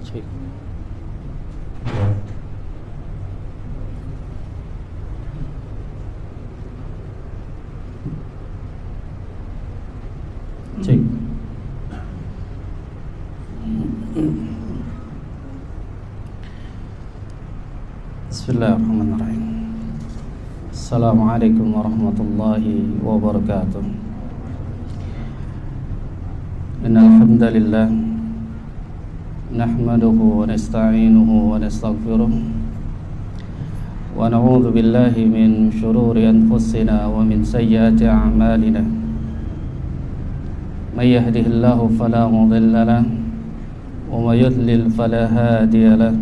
Cik. Cik. Bismillahirrahmanirrahim. Assalamualaikum warahmatullahi wabarakatuh. Innal hamdalillah nahmaduhu wa nasta'inuhu wa nastaghfiruh wa na'udzu billahi min shururi anfusina wa min sayyiati a'malina. May yahdihillahu fala mudilla lahu wa may yudlil fala hadiya lahu.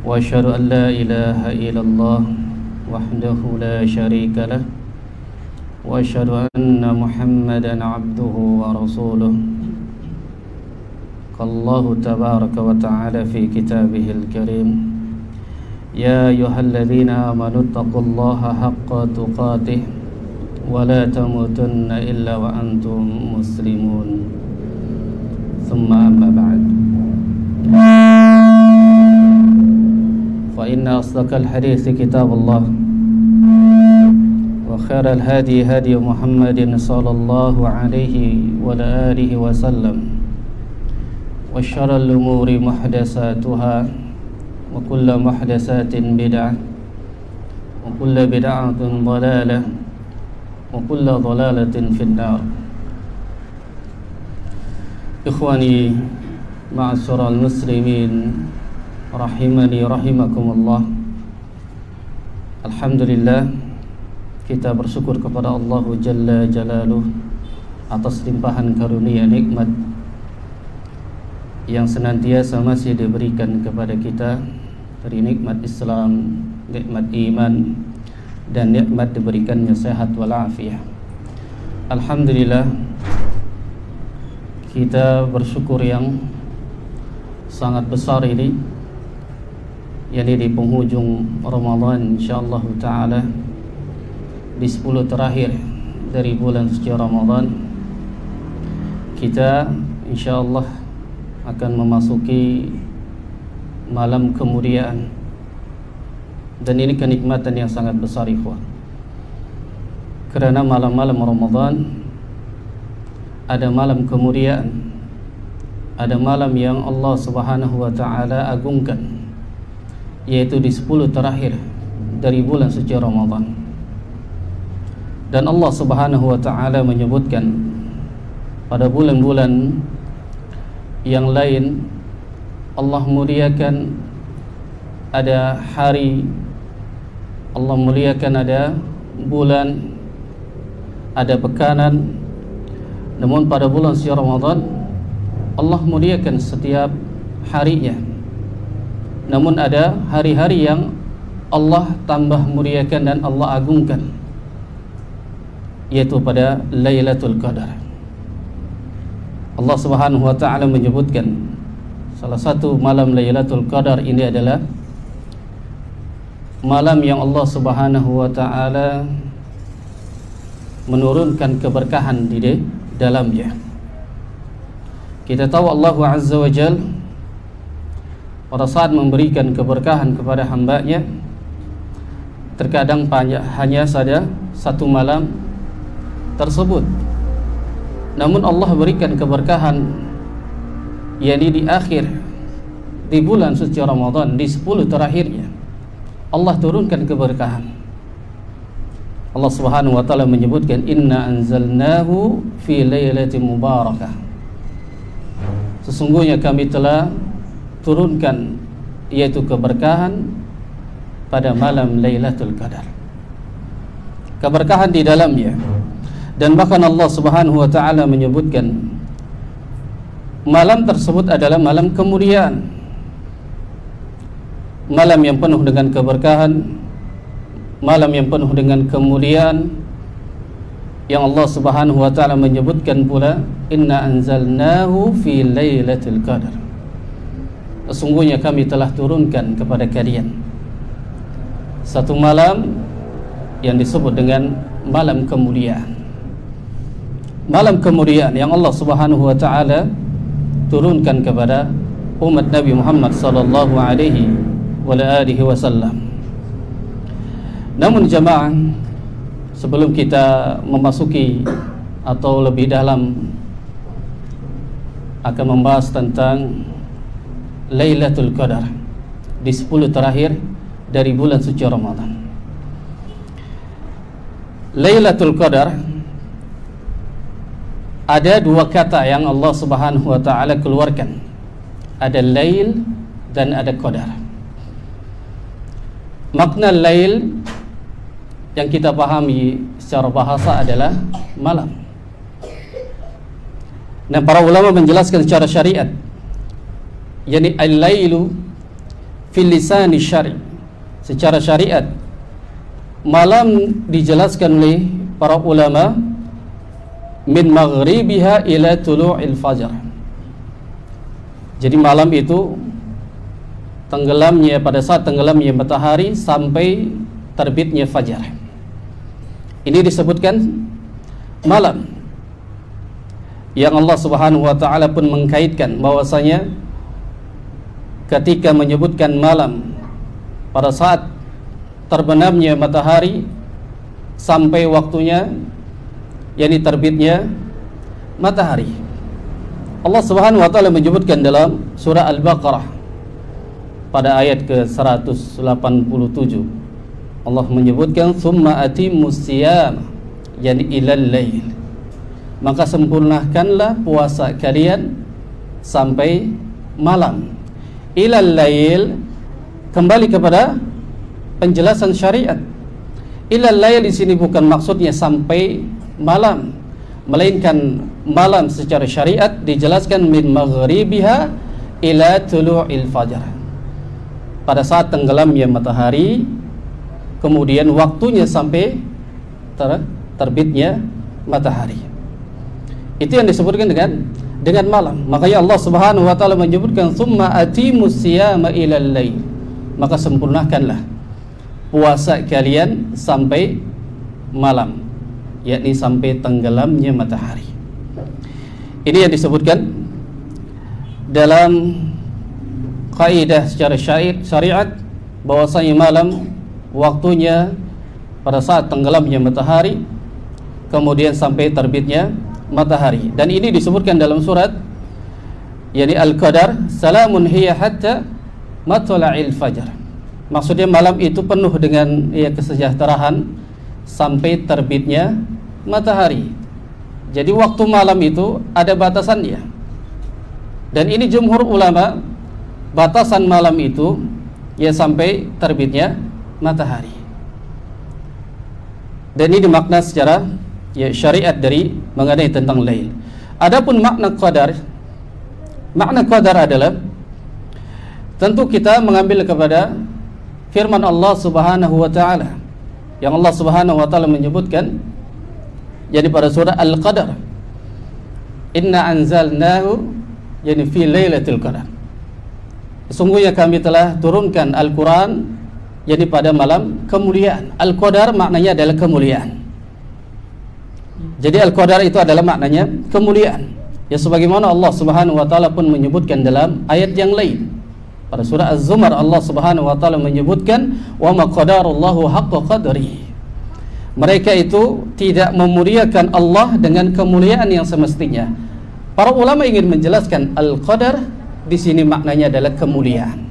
Wa asyhadu an la ilaha illallah wahdahu la syarika lah wa asyhadu anna Muhammadan abduhu wa rasuluh. Qallahu tabaraka wa ta'ala fi kitabihil karim, ya ayyuhalladzina amanu taqullaha haqqa tuqatih wa la tamutunna illa wa antum muslimun. Thumma amma ba'd. فإن أصدق الحديث كتاب الله وخير الهدي هدي محمد صلى الله عليه وعلى آله وسلم وشر الأمور محدثاتها وكل محدثات بدعة وكل بدعة ضلالة وكل ضلالة في النار. إخواني معشر المسلمين rahimani rahimakumullah. Alhamdulillah, kita bersyukur kepada Allah Jalla Jalaluh atas limpahan karunia nikmat yang senantiasa masih diberikan kepada kita, dari nikmat Islam, nikmat iman, dan nikmat diberikannya sehat walafiat. Alhamdulillah, kita bersyukur yang sangat besar ini, yakni di penghujung Ramadan insyaallah taala, di 10 terakhir dari bulan suci Ramadan, kita insyaallah akan memasuki malam kemuliaan. Dan ini kenikmatan yang sangat besar, ikhwan, kerana malam-malam Ramadan ada malam kemuliaan, ada malam yang Allah Subhanahu wa taala agungkan, yaitu di 10 terakhir dari bulan suci Ramadan. Dan Allah Subhanahu wa taala menyebutkan pada bulan-bulan yang lain, Allah muliakan ada hari, Allah muliakan ada bulan, ada pekanan. Namun pada bulan suci Ramadan, Allah muliakan setiap harinya. Namun ada hari-hari yang Allah tambah muliakan dan Allah agungkan, yaitu pada Lailatul Qadar. Allah Subhanahu wa taala menyebutkan salah satu malam Lailatul Qadar ini adalah malam yang Allah Subhanahu wa taala menurunkan keberkahan di dalamnya. Kita tahu Allah Azza wa Jalla pada saat memberikan keberkahan kepada hamba-Nya, terkadang hanya saja satu malam tersebut. Namun Allah berikan keberkahan, yakni di akhir, di bulan suci Ramadan, di 10 terakhirnya Allah turunkan keberkahan. Allah Subhanahu wa taala menyebutkan, inna anzalnahu fi lailatin mubarakah, sesungguhnya kami telah turunkan, yaitu keberkahan pada malam Lailatul Qadar, keberkahan di dalamnya. Dan bahkan Allah Subhanahu wa taala menyebutkan malam tersebut adalah malam kemuliaan, malam yang penuh dengan keberkahan, malam yang penuh dengan kemuliaan, yang Allah Subhanahu wa taala menyebutkan pula, inna anzalnahu fi Lailatul Qadar, sesungguhnya kami telah turunkan kepada kalian satu malam yang disebut dengan malam kemuliaan. Malam kemuliaan yang Allah Subhanahu wa taala turunkan kepada umat Nabi Muhammad sallallahu alaihi wasallam. Namun jamaah, sebelum kita memasuki atau lebih dalam akan membahas tentang Lailatul Qadar di 10 terakhir dari bulan suci Ramadan. Lailatul Qadar ada dua kata yang Allah Subhanahu wa taala keluarkan. Ada lail dan ada qadar. Makna lail yang kita pahami secara bahasa adalah malam. Nah, para ulama menjelaskan secara syariat, yakni al-lailu fil lisan syar'i. Secara syariat, malam dijelaskan oleh para ulama min maghribiha ila tulu'il fajr. Jadi malam itu tenggelamnya, pada saat tenggelamnya matahari sampai terbitnya fajar. Ini disebutkan malam, yang Allah Subhanahu wa taala pun mengkaitkan bahwasanya ketika menyebutkan malam pada saat terbenamnya matahari sampai waktunya, yakni terbitnya matahari. Allah Subhanahu wa taala menyebutkan dalam surah Al-Baqarah pada ayat ke-187. Allah menyebutkan summa atimmus siyam, yani ilal lail. Maka sempurnakanlah puasa kalian sampai malam. Ilal lail, kembali kepada penjelasan syariat. Ilal lail di sini bukan maksudnya sampai malam, melainkan malam secara syariat dijelaskan min maghribiha ila tulu'il fajar. Pada saat tenggelamnya matahari, kemudian waktunya sampai terbitnya matahari. Itu yang disebutkan dengan malam. Makanya Allah Subhanahu wa taala menyebutkan summa atimus siyama ilal lail. Maka sempurnakanlah puasa kalian sampai malam, yakni sampai tenggelamnya matahari. Ini yang disebutkan dalam kaidah secara syariat bahwasanya malam waktunya pada saat tenggelamnya matahari kemudian sampai terbitnya matahari. Dan ini disebutkan dalam surat yakni Al-Qadar, salamun hiya hatta matla'il fajar. Maksudnya malam itu penuh dengan kesejahteraan sampai terbitnya matahari. Jadi waktu malam itu ada batasannya. Dan ini jumhur ulama, batasan malam itu ya sampai terbitnya matahari. Dan ini makna secara syariat dari mengenai tentang lail. Adapun makna qadar adalah tentu kita mengambil kepada firman Allah Subhanahu wa taala, yang Allah Subhanahu wa taala menyebutkan jadi pada surah Al-Qadar, inna anzalnahu yani fi lailatul qadar. Sesungguhnya kami telah turunkan Al-Quran jadi pada malam kemuliaan. Al-Qadar maknanya adalah kemuliaan. Jadi Al-Qadar itu adalah maknanya kemuliaan. Ya sebagaimana Allah Subhanahu wa taala pun menyebutkan dalam ayat yang lain. Pada surah Az-Zumar Allah Subhanahu wa taala menyebutkan wa ma qadarullahu haqqa qadri. Mereka itu tidak memuliakan Allah dengan kemuliaan yang semestinya. Para ulama ingin menjelaskan Al-Qadar di sini maknanya adalah kemuliaan.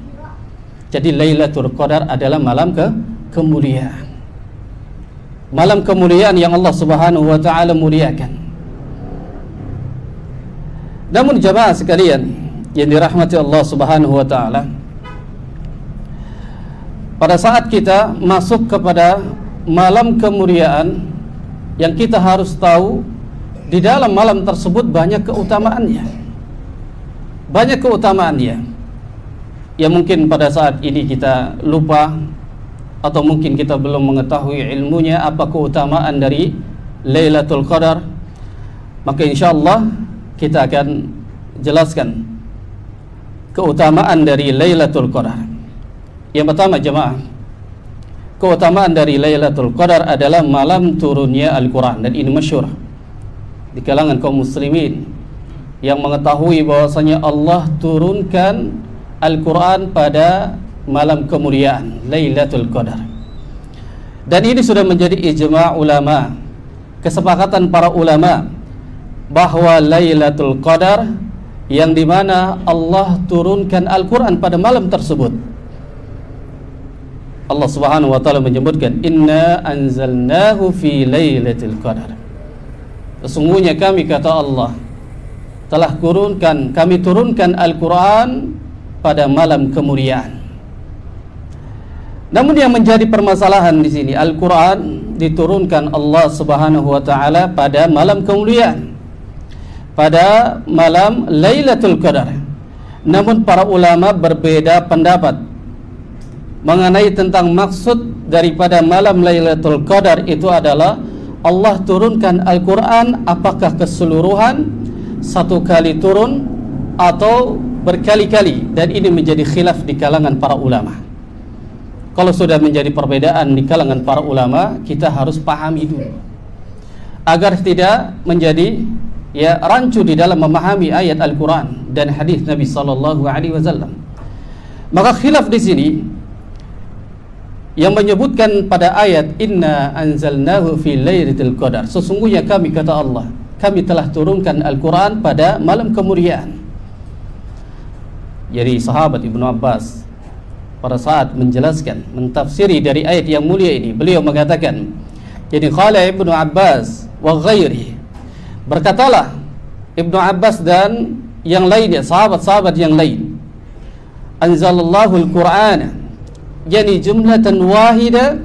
Jadi Lailatul Qadar adalah malam kemuliaan. Malam kemuliaan yang Allah Subhanahu wa taala muliakan. Namun jamaah sekalian yang dirahmati Allah Subhanahu wa taala, pada saat kita masuk kepada malam kemuliaan, yang kita harus tahu di dalam malam tersebut banyak keutamaannya. Banyak keutamaannya yang mungkin pada saat ini kita lupa, atau mungkin kita belum mengetahui ilmunya apa keutamaan dari Lailatul Qadar. Maka insyaallah kita akan jelaskan keutamaan dari Lailatul Qadar. Yang pertama jemaah, keutamaan dari Lailatul Qadar adalah malam turunnya Al-Quran. Dan ini masyhur di kalangan kaum muslimin yang mengetahui bahwasanya Allah turunkan Al-Quran pada malam kemuliaan Lailatul Qadar. Dan ini sudah menjadi ijma' ulama, kesepakatan para ulama, bahwa Lailatul Qadar yang dimana Allah turunkan Al-Quran pada malam tersebut. Allah Subhanahu wa taala menyebutkan, "Inna anzalnahu fi Lailatul Qadar." Sesungguhnya kami, kata Allah, telah kami turunkan Al-Quran pada malam kemuliaan. Namun yang menjadi permasalahan di sini, Al-Quran diturunkan Allah Subhanahu wa taala pada malam kemuliaan, pada malam Lailatul Qadar. Namun para ulama berbeda pendapat mengenai tentang maksud daripada malam Lailatul Qadar itu adalah Allah turunkan Al-Quran apakah keseluruhan, satu kali turun, atau berkali-kali. Dan ini menjadi khilaf di kalangan para ulama. Kalau sudah menjadi perbedaan di kalangan para ulama, kita harus pahami dulu agar tidak menjadi rancu di dalam memahami ayat Al-Quran dan hadis Nabi sallallahu alaihi wasallam. Maka khilaf di sini yang menyebutkan pada ayat inna anzalnahu fi lailatul qadar, sesungguhnya kami, kata Allah, kami telah turunkan Al-Quran pada malam kemuliaan. Jadi sahabat Ibnu Abbas pada saat menjelaskan, mentafsiri dari ayat yang mulia ini, beliau mengatakan, jadi qala Ibnu Abbas wa ghairi, berkatalah Ibnu Abbas dan yang lainnya, sahabat-sahabat yang lain, anzalallahu al-Qur'ana, yani jumlatan wahida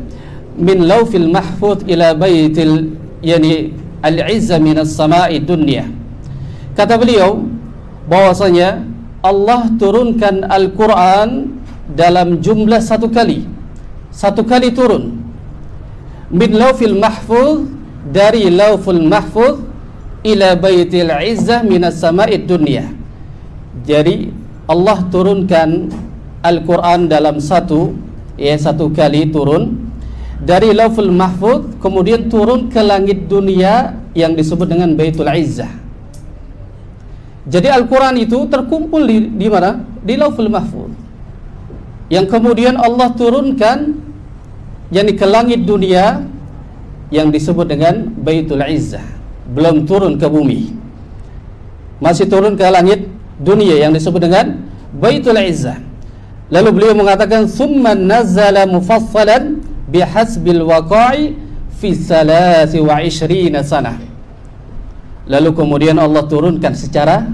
min lawfil mahfuz ila baitil yani al-izza minas sama'i dunya. Kata beliau bahwasanya Allah turunkan Al-Quran dalam jumlah satu kali turun, min lawfil mahfuz, dari lawful mahfuz, ila baitil izzah minas sama'id dunya. Jadi Allah turunkan Al-Quran dalam satu kali turun dari lawful mahfuz, kemudian turun ke langit dunia yang disebut dengan baitul izzah. Jadi Al-Quran itu terkumpul di mana? Di lawful mahfuz, yang kemudian Allah turunkan yakni ke langit dunia yang disebut dengan baitul izzah. Belum turun ke bumi, masih turun ke langit dunia yang disebut dengan baitul izzah. Lalu beliau mengatakan summa nazzala mufassalan bihasbil waqa'i fi 23 sanah. Lalu kemudian Allah turunkan secara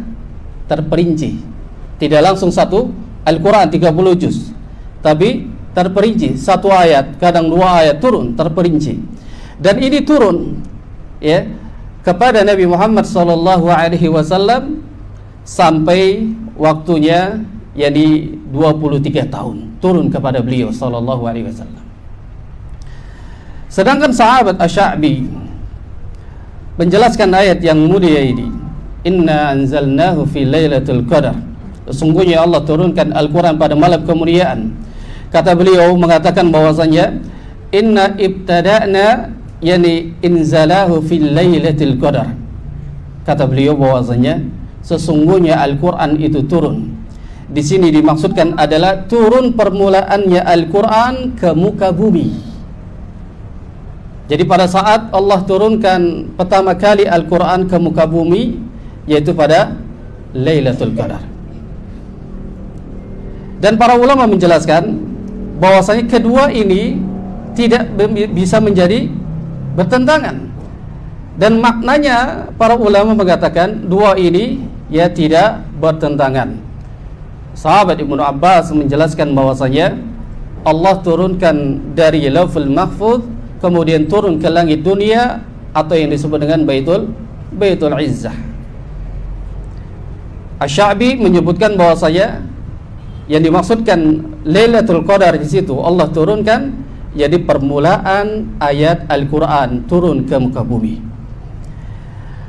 terperinci, tidak langsung satu Al-Quran 30 juz, tapi terperinci, satu ayat, kadang dua ayat turun terperinci. Dan ini turun kepada Nabi Muhammad sallallahu alaihi wasallam sampai waktunya jadi 23 tahun turun kepada beliau sallallahu alaihi wasallam. Sedangkan sahabat Asy-Sya'bi menjelaskan ayat yang mulia ini, inna anzalnahu fi lailatul qadar, sesungguhnya Allah turunkan Al-Quran pada malam kemuliaan. Kata beliau mengatakan bahwasanya inna ibtada'na yani inzalahu fi lailatul qadar. Kata beliau bahwasanya sesungguhnya Al-Quran itu turun. Di sini dimaksudkan adalah turun permulaannya Al-Quran ke muka bumi. Jadi pada saat Allah turunkan pertama kali Al-Quran ke muka bumi, yaitu pada Lailatul Qadar. Dan para ulama menjelaskan bahwasanya kedua ini tidak bisa menjadi bertentangan. Dan maknanya para ulama mengatakan dua ini tidak bertentangan. Sahabat Ibnu Abbas menjelaskan bahwasanya Allah turunkan dari Lawful Mahfuz, kemudian turun ke langit dunia atau yang disebut dengan Baitul Izzah. Asy-Sya'bi menyebutkan bahwasanya yang dimaksudkan Lailatul Qadar di situ Allah turunkan jadi permulaan ayat Al-Quran turun ke muka bumi.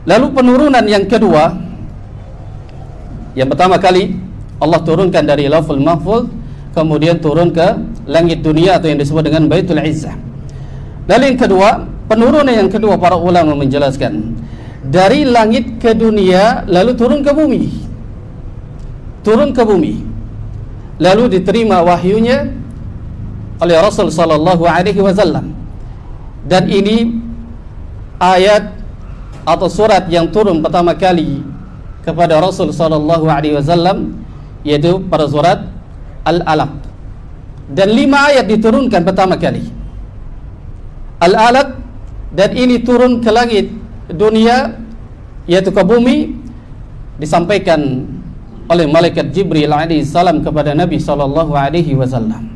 Lalu penurunan yang kedua, yang pertama kali Allah turunkan dari Lawful Mahfuz, kemudian turun ke langit dunia atau yang disebut dengan Baitul Izzah. Lalu yang kedua, penurunan yang kedua para ulama menjelaskan dari langit ke dunia lalu turun ke bumi. Turun ke bumi. Lalu diterima wahyunya oleh Rasul sallallahu alaihi wasallam. Dan ini ayat atau surat yang turun pertama kali kepada Rasul sallallahu alaihi wasallam, yaitu pada surat Al-Alaq. Dan 5 ayat diturunkan pertama kali. Al-Alaq, dan ini turun ke langit dunia, yaitu ke bumi, disampaikan oleh malaikat Jibril alaihi salam kepada Nabi sallallahu alaihi wasallam.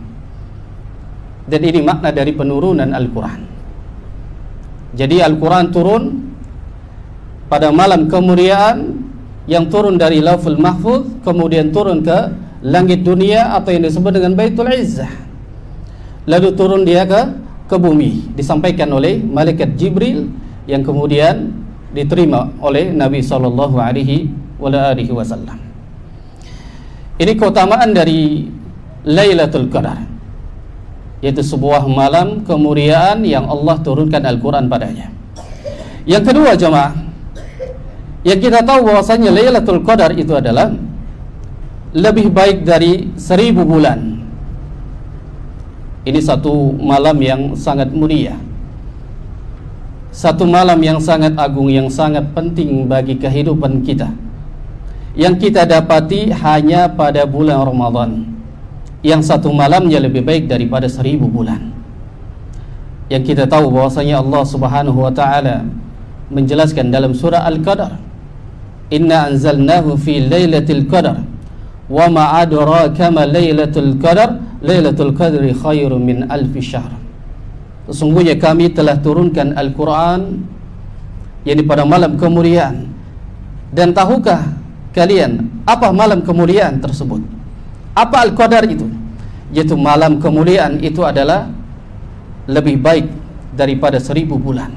Dan ini makna dari penurunan Al-Quran. Jadi Al-Quran turun pada malam kemuliaan yang turun dari Lauful Mahfuz, kemudian turun ke langit dunia atau yang disebut dengan Baitul Izzah. Lalu turun dia ke bumi, disampaikan oleh malaikat Jibril yang kemudian diterima oleh Nabi sallallahu alaihi wasallam. Ini keutamaan dari Lailatul Qadar, yaitu sebuah malam kemuliaan yang Allah turunkan Al-Quran padanya. Yang kedua jemaah, yang kita tahu bahwasanya Lailatul Qadar itu adalah lebih baik dari 1000 bulan. Ini satu malam yang sangat mulia, satu malam yang sangat agung, yang sangat penting bagi kehidupan kita, yang kita dapati hanya pada bulan Ramadan, yang satu malamnya lebih baik daripada 1000 bulan. Yang kita tahu bahwasanya Allah Subhanahu wa taala menjelaskan dalam surah Al-Qadar, inna anzalnahu fi lailatul qadar wa ma adraka ma lailatul qadar lailatul qadri khairun min alfi syahr. Sesungguhnya kami telah turunkan Al-Quran yakni pada malam kemuliaan. Dan tahukah kalian apa malam kemuliaan tersebut? Apa Al-Qadar itu? Yaitu malam kemuliaan itu adalah lebih baik daripada 1000 bulan.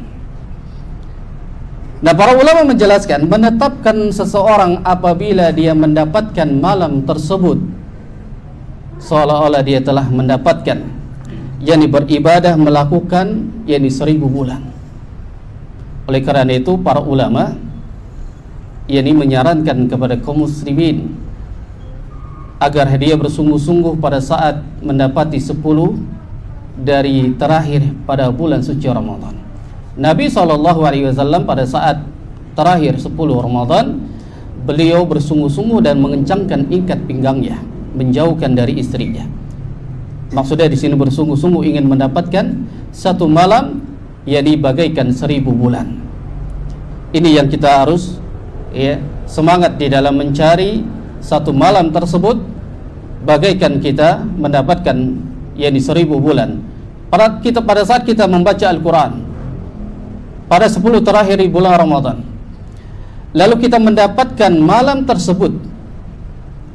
Nah, para ulama menjelaskan, menetapkan seseorang apabila dia mendapatkan malam tersebut seolah-olah dia telah mendapatkan, yakni beribadah melakukan yakni 1000 bulan. Oleh karena itu para ulama yakni menyarankan kepada kaum muslimin agar dia bersungguh-sungguh pada saat mendapati 10 dari terakhir pada bulan suci Ramadan. Nabi SAW pada saat terakhir 10 Ramadan, beliau bersungguh-sungguh dan mengencangkan ikat pinggangnya, menjauhkan dari istrinya. Maksudnya di sini bersungguh-sungguh ingin mendapatkan satu malam yakni bagaikan 1000 bulan. Ini yang kita harus semangat di dalam mencari satu malam tersebut, bagaikan kita mendapatkan yakni 1000 bulan. Pada saat kita membaca Al-Quran pada 10 terakhir di bulan Ramadan, lalu kita mendapatkan malam tersebut,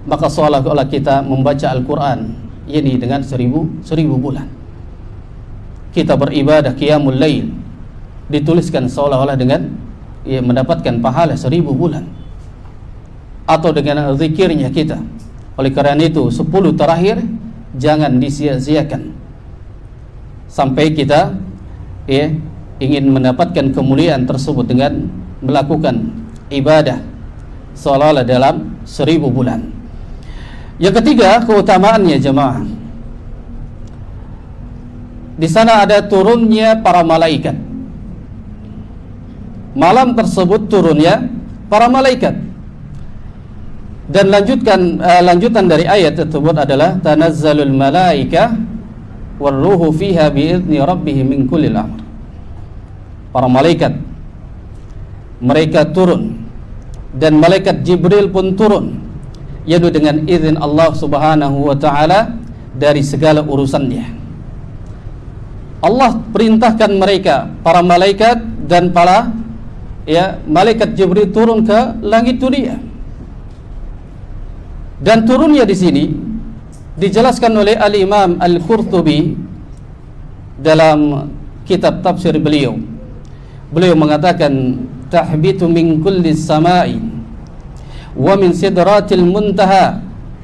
maka seolah-olah kita membaca Al-Quran ini dengan 1000 bulan. Kita beribadah qiyamul lail, dituliskan seolah-olah dengan mendapatkan pahala 1000 bulan. Atau dengan zikirnya kita. Oleh karena itu 10 terakhir jangan disia-siakan sampai kita ingin mendapatkan kemuliaan tersebut dengan melakukan ibadah seolah-olah dalam 1000 bulan. Yang ketiga, keutamaannya jemaah, di sana ada turunnya para malaikat. Malam tersebut turunnya para malaikat. Dan lanjutan dari ayat tersebut adalah tanazzalul malaikah warruhu fiha biizni rabbihim min kullil amr. Para malaikat mereka turun, dan malaikat Jibril pun turun, yaitu dengan izin Allah Subhanahu wa taala dari segala urusannya. Allah perintahkan mereka, para malaikat dan para malaikat Jibril turun ke langit dunia. Dan turunnya di sini dijelaskan oleh Al-Imam Al-Qurtubi dalam kitab tafsir beliau. Beliau mengatakan tahbitu min kulli samai wa min sidratil muntaha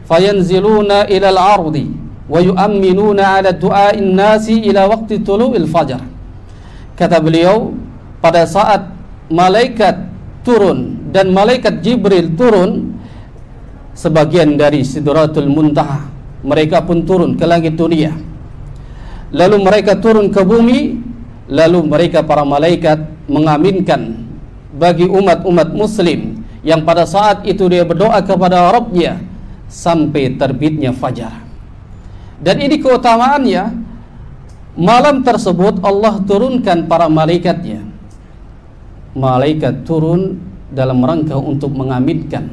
fayanziluna ila al-ardi wa yu'minuna ala du'a'in nasi ila waqti tulu'il fajar. Kata beliau, pada saat malaikat turun dan malaikat Jibril turun sebagian dari Sidratul Muntaha, mereka pun turun ke langit dunia, lalu mereka turun ke bumi, lalu mereka para malaikat mengaminkan bagi umat-umat muslim yang pada saat itu dia berdoa kepada Rabbnya sampai terbitnya fajar. Dan ini keutamaannya, malam tersebut Allah turunkan para malaikatnya. Malaikat turun dalam rangka untuk mengaminkan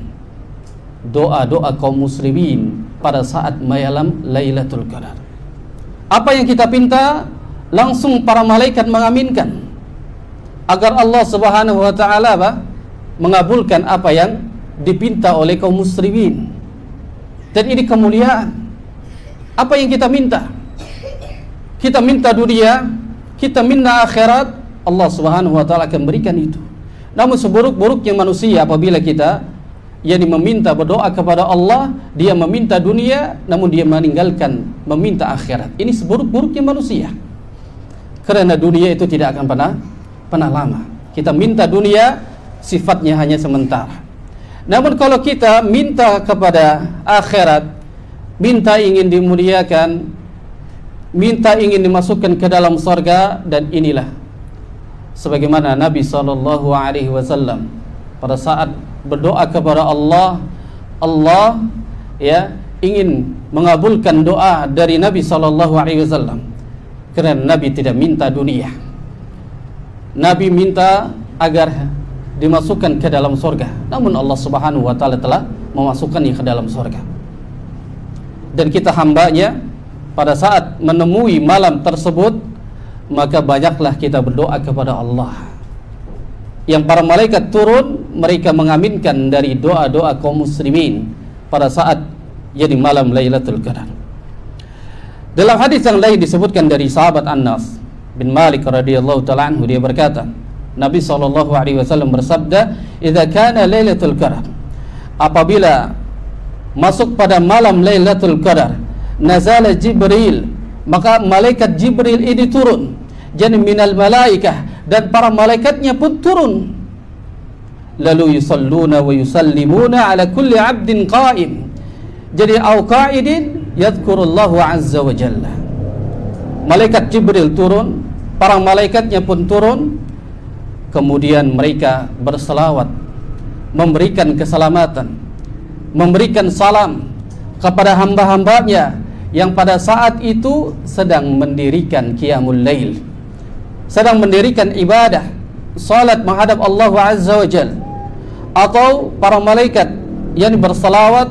doa-doa kaum muslimin pada saat malam Lailatul Qadar. Apa yang kita pinta, langsung para malaikat mengaminkan agar Allah Subhanahu wa taala mengabulkan apa yang dipinta oleh kaum muslimin. Dan ini kemuliaan. Apa yang kita minta? Kita minta dunia, kita minta akhirat, Allah Subhanahu wa taala akan berikan itu. Namun seburuk-buruknya manusia apabila kita meminta berdoa kepada Allah, dia meminta dunia namun dia meninggalkan meminta akhirat. Ini seburuk-buruknya manusia. Karena dunia itu tidak akan pernah lama. Kita minta dunia sifatnya hanya sementara. Namun kalau kita minta kepada akhirat, minta ingin dimuliakan, minta ingin dimasukkan ke dalam surga, dan inilah sebagaimana Nabi SAW pada saat berdoa kepada Allah, Allah ingin mengabulkan doa dari Nabi SAW karena Nabi tidak minta dunia. Nabi minta agar dimasukkan ke dalam surga, namun Allah Subhanahu wa taala telah memasukkannya ke dalam surga. Dan kita hambanya pada saat menemui malam tersebut, maka banyaklah kita berdoa kepada Allah. Yang para malaikat turun, mereka mengaminkan dari doa-doa kaum muslimin pada saat malam Lailatul Qadar. Dalam hadis yang lain disebutkan dari sahabat Anas bin Malik radhiyallahu taala anhu, dia berkata, Nabi SAW bersabda, "Idza kana Lailatul Qadar," apabila masuk pada malam Lailatul Qadar, nazala Jibril, maka malaikat Jibril ini turun, jadi minal malaikah, dan para malaikatnya pun turun, lalu yusalluna wa yusallimuna ala kulli 'abdin qa'im, jadi au qa'idin yadhkurullahu azza wa jalla. Malaikat Jibril turun, para malaikatnya pun turun, kemudian mereka berselawat, memberikan keselamatan, memberikan salam kepada hamba-hambanya yang pada saat itu sedang mendirikan qiyamul lail, sedang mendirikan ibadah, salat menghadap Allah Azza wa Jalla. Atau para malaikat yang berselawat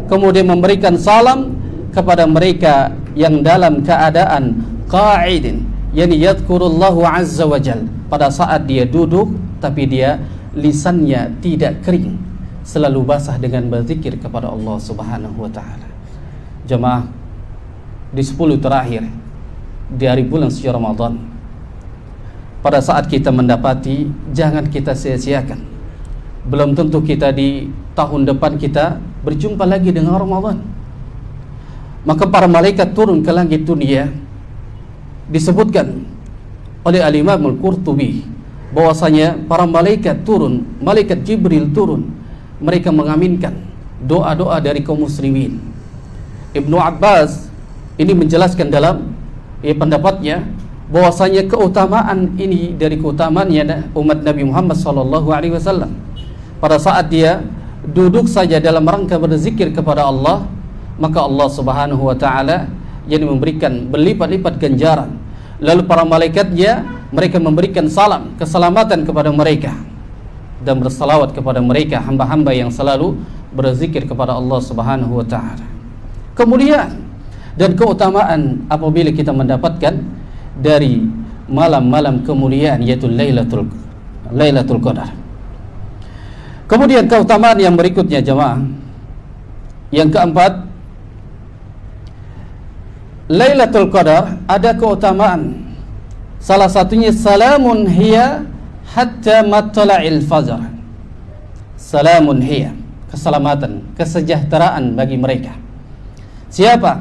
kemudian memberikan salam kepada mereka yang dalam keadaan qa'idin, yani yadhkurullahu Azza wa Jalla, pada saat dia duduk tapi dia lisannya tidak kering, selalu basah dengan berzikir kepada Allah Subhanahu wa taala. Jemaah, di 10 terakhir di hari bulan suci Ramadan, pada saat kita mendapati, jangan kita sia-siakan. Belum tentu kita di tahun depan kita berjumpa lagi dengan Ramadan. Maka para malaikat turun ke langit dunia. Disebutkan oleh Al-Imam Al-Qurtubi bahwasanya para malaikat turun, malaikat Jibril turun, mereka mengaminkan doa-doa dari kaum muslimin. Ibnu Abbas ini menjelaskan dalam pendapatnya bahwasanya keutamaan ini dari keutamaannya umat Nabi Muhammad SAW. Pada saat dia duduk saja dalam rangka berzikir kepada Allah, maka Allah Subhanahu wa taala yang memberikan berlipat-lipat ganjaran. Lalu para malaikatnya, mereka memberikan salam keselamatan kepada mereka dan bersalawat kepada mereka, hamba-hamba yang selalu berzikir kepada Allah Subhanahu wa taala. Kemudian dan keutamaan apabila kita mendapatkan dari malam-malam kemuliaan, yaitu Lailatul Qadar. Kemudian keutamaan yang berikutnya jemaah, yang keempat, Lailatul Qadar ada keutamaan. Salah satunya salamun hiya hatta matla'il fajr. Salamun hiya, keselamatan, kesejahteraan bagi mereka. Siapa?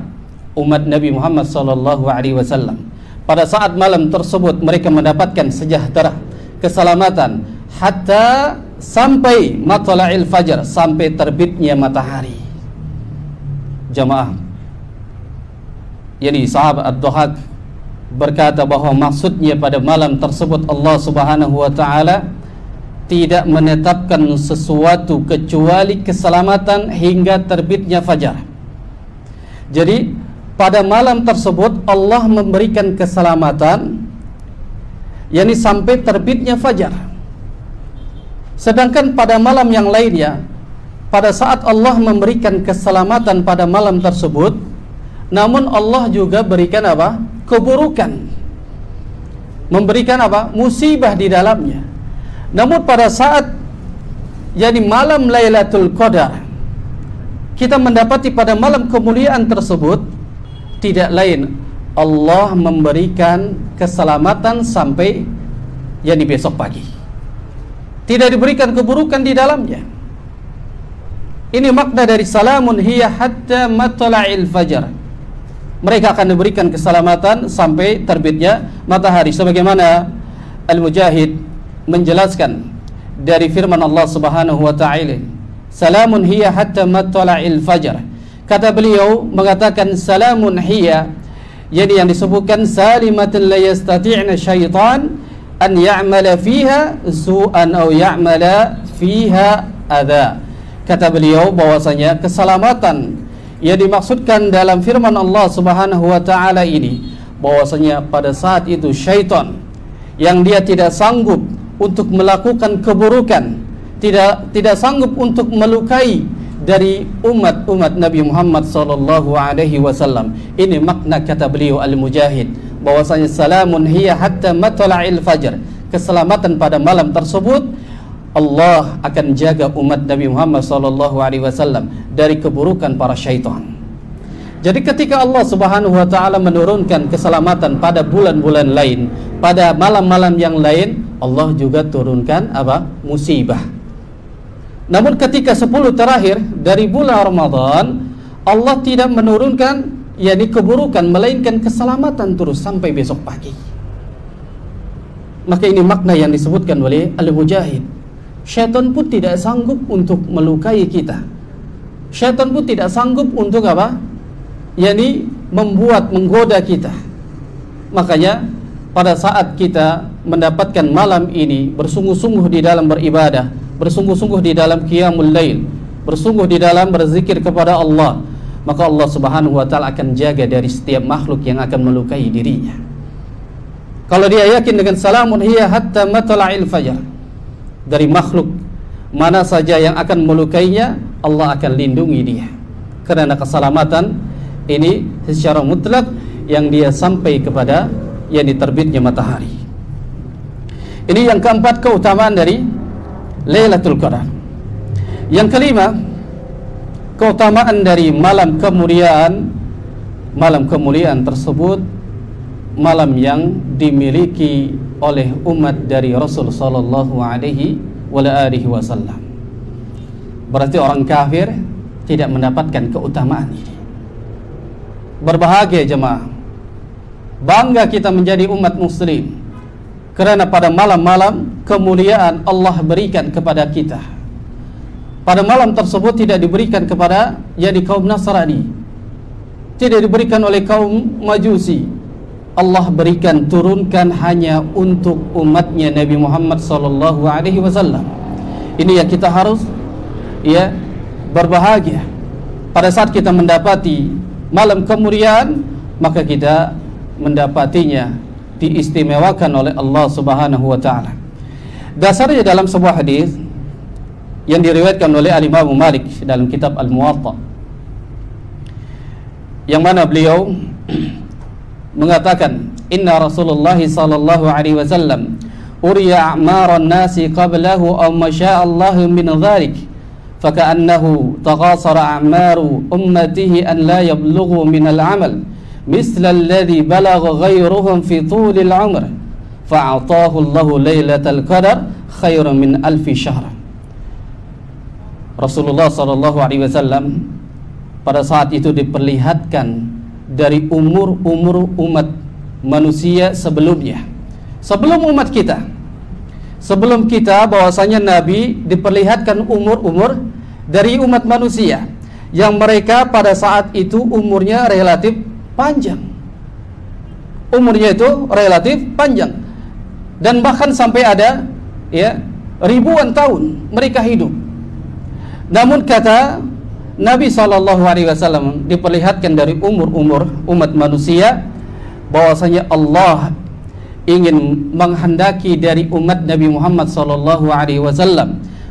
Umat Nabi Muhammad SAW. Pada saat malam tersebut mereka mendapatkan sejahtera, keselamatan, hatta sampai matla'il fajar, sampai terbitnya matahari. Jamaah, yani sahabat Ad-Dhahak berkata bahwa maksudnya pada malam tersebut Allah Subhanahu wa taala tidak menetapkan sesuatu kecuali keselamatan hingga terbitnya fajar. Jadi pada malam tersebut Allah memberikan keselamatan, yakni sampai terbitnya fajar. Sedangkan pada malam yang lainnya, pada saat Allah memberikan keselamatan pada malam tersebut, namun Allah juga berikan apa? Keburukan, memberikan apa? Musibah di dalamnya. Namun pada saat yakni malam Lailatul Qadar, kita mendapati pada malam kemuliaan tersebut tidak lain Allah memberikan keselamatan sampai yakni besok pagi. Tidak diberikan keburukan di dalamnya. Ini makna dari salamun hiya hatta matla'il fajar. Mereka akan diberikan keselamatan sampai terbitnya matahari, sebagaimana Al-Mujahid menjelaskan dari firman Allah Subhanahu wa taala, salamun hiya hatta matla'il fajar. Kata beliau mengatakan salamun hiya, jadi yang disebutkan salimatun la yastati'na syaitan an ya'mala fiha su'an aw ya'mala fiha adha. Kata beliau bahwasanya keselamatan yang dimaksudkan dalam firman Allah Subhanahu wa taala ini, bahwasanya pada saat itu syaitan yang dia tidak sanggup untuk melakukan keburukan, tidak sanggup untuk melukai dari umat Nabi Muhammad sallallahu alaihi wasallam. Ini makna kata beliau Al-Mujahid, bahwasanya salamun hiya hatta matla'il fajar. Keselamatan pada malam tersebut Allah akan jaga umat Nabi Muhammad sallallahu alaihi wasallam dari keburukan para syaitan. Jadi ketika Allah Subhanahu wa taala menurunkan keselamatan pada bulan-bulan lain, pada malam-malam yang lain, Allah juga turunkan apa? Musibah. Namun ketika 10 terakhir dari bulan Ramadan, Allah tidak menurunkan yakni keburukan, melainkan keselamatan terus sampai besok pagi. Maka ini makna yang disebutkan oleh Al-Mujahid. Syaitan pun tidak sanggup untuk melukai kita. Syaitan pun tidak sanggup untuk apa? yakni menggoda kita. Makanya pada saat kita mendapatkan malam ini, bersungguh-sungguh di dalam beribadah, bersungguh-sungguh di dalam qiyamul lail, bersungguh di dalam berzikir kepada Allah, maka Allah Subhanahu wa taala akan jaga dari setiap makhluk yang akan melukai dirinya. Kalau dia yakin dengan salamun hiya hatta matla'il fajar, dari makhluk mana saja yang akan melukainya, Allah akan lindungi dia. Karena keselamatan ini secara mutlak yang dia sampai kepada yang diterbitnya matahari. Ini yang keempat, keutamaan dari Lailatul Qadar. Yang kelima, keutamaan dari malam kemuliaan. Malam kemuliaan tersebut malam yang dimiliki oleh umat dari Rasul sallallahu alaihi wasallam. Berarti orang kafir tidak mendapatkan keutamaan ini. Berbahagia jemaah, bangga kita menjadi umat muslim, karena pada malam-malam kemuliaan Allah berikan kepada kita. Pada malam tersebut tidak diberikan kepada jadi kaum Nasrani, tidak diberikan oleh kaum Majusi. Allah berikan, turunkan hanya untuk umatnya Nabi Muhammad sallallahu alaihi wasallam. Ini yang kita harus berbahagia. Pada saat kita mendapati malam kemuliaan, maka kita mendapatinya diistimewakan oleh Allah Subhanahu wa taala. Dasarnya dalam sebuah hadis yang diriwayatkan oleh Al-Imam Malik dalam kitab Al-Muwatta, yang mana beliau mengatakan, inna Rasulullah sallallahu alaihi wasallam uriya a'maran nasi qablahu aw ma syaa Allah min dhalik faka'annahu taqasara a'maru ummatihi an la yablughu min al-amal misla alladhi balagha ghayruhum fi tuli al-umr fa'atahu Allah lailatal qadar khairan min alfi syahr. Rasulullah sallallahu alaihi wasallam pada saat itu diperlihatkan dari umur umat manusia sebelumnya, sebelum umat kita, sebelum kita bahwasanya Nabi diperlihatkan umur-umur dari umat manusia yang mereka pada saat itu umurnya relatif panjang. Umurnya itu relatif panjang dan bahkan sampai ada ya ribuan tahun mereka hidup. Namun kata Nabi SAW diperlihatkan dari umur-umur umat manusia bahwasanya Allah ingin menghendaki dari umat Nabi Muhammad SAW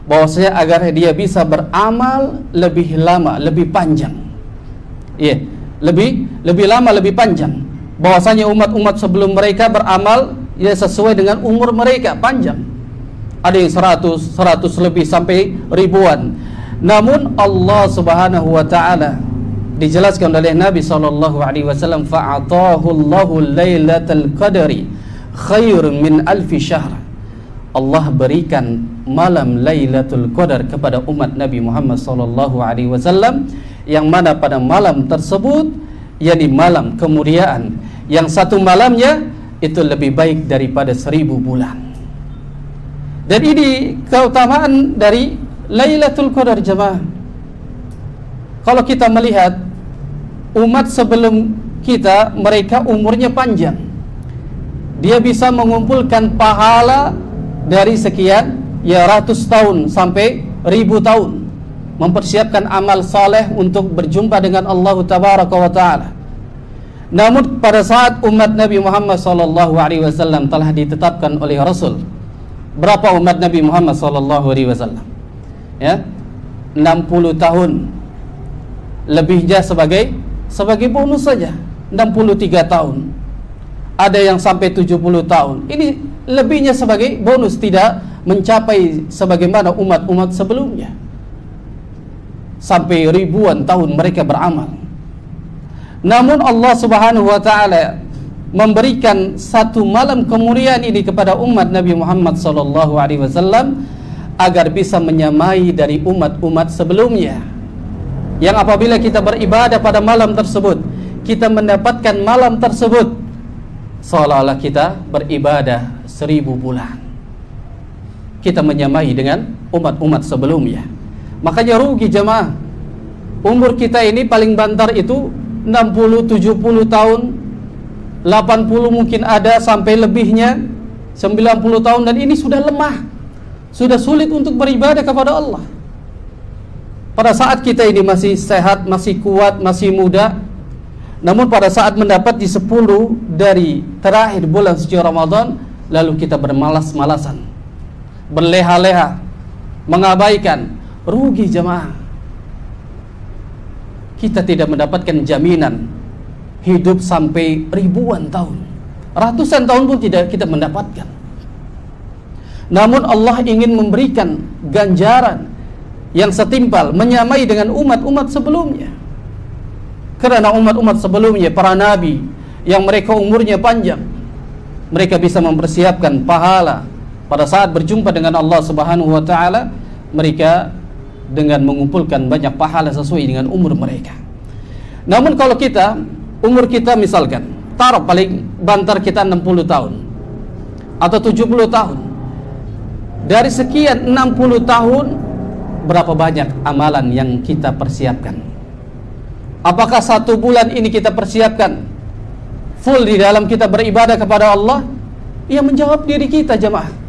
bahwasanya agar dia bisa beramal lebih lama, lebih panjang. Ya, lebih lama, lebih panjang. Bahwasanya umat-umat sebelum mereka beramal ya sesuai dengan umur mereka panjang. Ada yang 100 lebih sampai ribuan. Namun Allah Subhanahu wa taala dijelaskan oleh Nabi sallallahu alaihi wasallam fa'atahu Allahu lailatal qadri khairun min alfi syahr. Allah berikan malam Lailatul Qadar kepada umat Nabi Muhammad sallallahu alaihi wasallam yang mana pada malam tersebut yakni malam kemuliaan yang satu malamnya itu lebih baik daripada 1000 bulan. Dan ini keutamaan dari Lailatul Qadar jemaah. Kalau kita melihat umat sebelum kita, mereka umurnya panjang. Dia bisa mengumpulkan pahala dari sekian ya ratus tahun sampai 1000 tahun mempersiapkan amal saleh untuk berjumpa dengan Allah Tabaraka wa Ta'ala. Namun pada saat umat Nabi Muhammad SAW telah ditetapkan oleh Rasul, berapa umat Nabi Muhammad SAW? Ya, 60 tahun lebihnya sebagai bonus saja, 63 tahun. Ada yang sampai 70 tahun. Ini lebihnya sebagai bonus, tidak mencapai sebagaimana umat-umat sebelumnya. Sampai ribuan tahun mereka beramal. Namun Allah Subhanahu wa taala memberikan satu malam kemuliaan ini kepada umat Nabi Muhammad sallallahu alaihi wasallam agar bisa menyamai dari umat-umat sebelumnya. Yang apabila kita beribadah pada malam tersebut, kita mendapatkan malam tersebut seolah-olah kita beribadah 1000 bulan. Kita menyamai dengan umat-umat sebelumnya. Makanya rugi jemaah. Umur kita ini paling bantar itu 60, 70 tahun, 80 mungkin ada sampai lebihnya 90 tahun, dan ini sudah lemah, sudah sulit untuk beribadah kepada Allah. Pada saat kita ini masih sehat, masih kuat, masih muda, namun pada saat mendapat di 10 dari terakhir bulan suci Ramadan, lalu kita bermalas-malasan, berleha-leha, mengabaikan. Rugi jemaah. Kita tidak mendapatkan jaminan hidup sampai ribuan tahun, ratusan tahun pun tidak kita mendapatkan. Namun Allah ingin memberikan ganjaran yang setimpal, menyamai dengan umat-umat sebelumnya. Karena umat-umat sebelumnya, para nabi yang mereka umurnya panjang, mereka bisa mempersiapkan pahala pada saat berjumpa dengan Allah Subhanahu wa taala. Mereka dengan mengumpulkan banyak pahala sesuai dengan umur mereka. Namun kalau kita, umur kita misalkan taruh paling bantar kita 60 tahun atau 70 tahun, dari sekian 60 tahun berapa banyak amalan yang kita persiapkan? Apakah 1 bulan ini kita persiapkan full di dalam kita beribadah kepada Allah? Ia menjawab diri kita jemaah.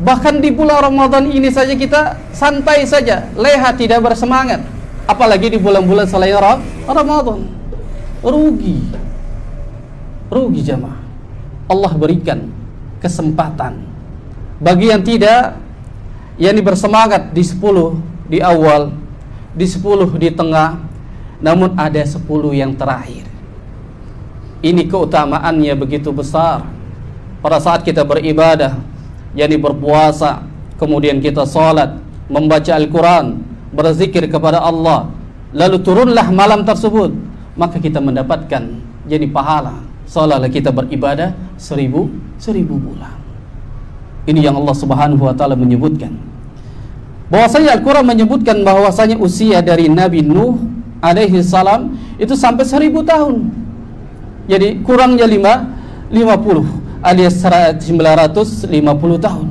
Bahkan di bulan Ramadan ini saja kita santai saja, leha, tidak bersemangat. Apalagi di bulan-bulan selain Ramadan. Rugi jemaah. Allah berikan kesempatan bagi yang tidak, yang bersemangat di 10 di awal, di 10 di tengah, namun ada 10 yang terakhir. Ini keutamaannya begitu besar. Pada saat kita beribadah, yakni berpuasa, kemudian kita salat, membaca Al-Quran, berzikir kepada Allah, lalu turunlah malam tersebut, maka kita mendapatkan jadi pahala seolah-olah kita beribadah 1000 bulan. Ini yang Allah Subhanahu wa taala menyebutkan. Bahwasanya Al-Quran menyebutkan bahwasanya usia dari Nabi Nuh alaihi salam itu sampai 1000 tahun. Jadi kurangnya 50. alias 950 tahun.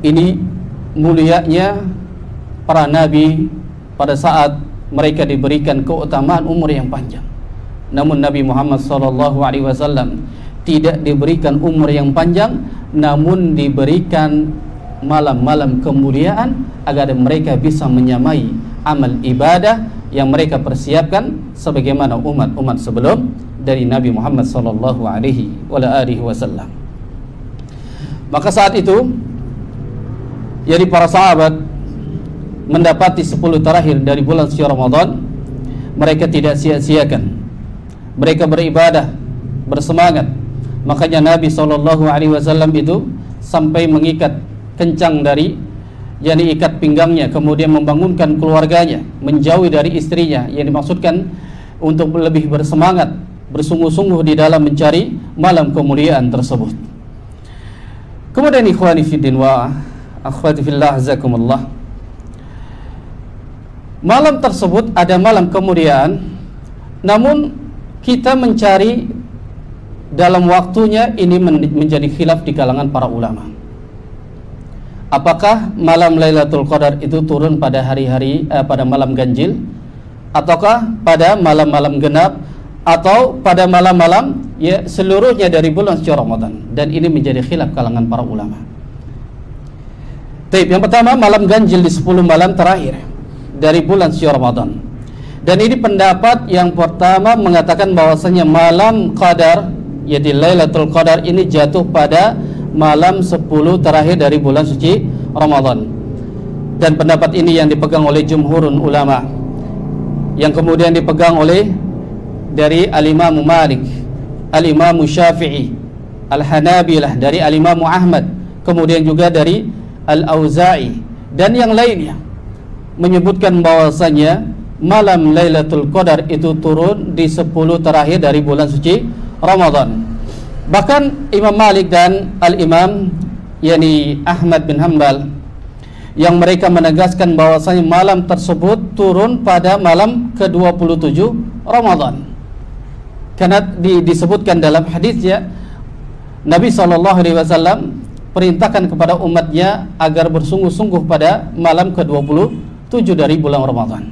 Ini mulianya para nabi pada saat mereka diberikan keutamaan umur yang panjang. Namun Nabi Muhammad SAW tidak diberikan umur yang panjang, namun diberikan malam-malam kemuliaan agar mereka bisa menyamai amal ibadah yang mereka persiapkan sebagaimana umat-umat sebelum dari Nabi Muhammad SAW. Maka saat itu, jadi para sahabat mendapati 10 terakhir dari bulan suci Ramadan, mereka tidak sia-siakan. Mereka beribadah, bersemangat. Makanya Nabi SAW itu sampai mengikat kencang dari ikat pinggangnya, kemudian membangunkan keluarganya, menjauhi dari istrinya, yang dimaksudkan untuk lebih bersemangat, bersungguh-sungguh di dalam mencari malam kemuliaan tersebut. Kemudian ikhwani fiddin wa akhwati fillah azakumullah, malam tersebut ada malam kemuliaan, namun kita mencari dalam waktunya ini menjadi khilaf di kalangan para ulama. Apakah malam Lailatul Qadar itu turun pada hari-hari pada malam ganjil, ataukah pada malam-malam genap, atau pada malam-malam ya seluruhnya dari bulan suci Ramadan? Dan ini menjadi khilaf kalangan para ulama. Yang pertama, malam ganjil di 10 malam terakhir dari bulan suci Ramadan. Dan ini pendapat yang pertama mengatakan bahwasanya malam Qadar, yaitu Lailatul Qadar ini jatuh pada malam 10 terakhir dari bulan suci Ramadan. Dan pendapat ini yang dipegang oleh jumhurun ulama, yang kemudian dipegang oleh dari Al-Imam Malik, Al-Imam Syafi'i, Al-Hanabilah, dari Al-Imam Ahmad, kemudian juga dari Al-Auza'i dan yang lainnya, menyebutkan bahwasanya malam Lailatul Qadar itu turun di 10 terakhir dari bulan suci Ramadan. Bahkan Imam Malik dan Al-Imam Ahmad bin Hanbal, yang mereka menegaskan bahwasanya malam tersebut turun pada malam ke-27 Ramadan. Karena disebutkan dalam hadisnya, Nabi SAW perintahkan kepada umatnya agar bersungguh-sungguh pada malam ke-27 dari bulan Ramadan.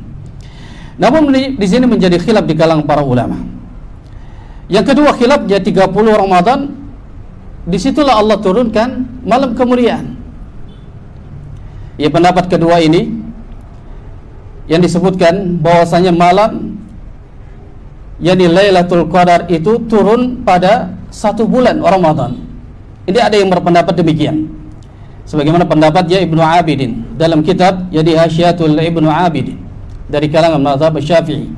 Namun di sini menjadi khilaf di kalangan para ulama. Yang kedua khilafnya 30 Ramadan, disitulah Allah turunkan malam kemuliaan. Ya, pendapat kedua ini yang disebutkan bahwasanya malam Lailatul Qadar itu turun pada 1 bulan Ramadan. Ini ada yang berpendapat demikian, sebagaimana pendapatnya Ibnu Abidin dalam kitab Hasyiatul Ibnu Abidin dari kalangan mazhab Syafi'i,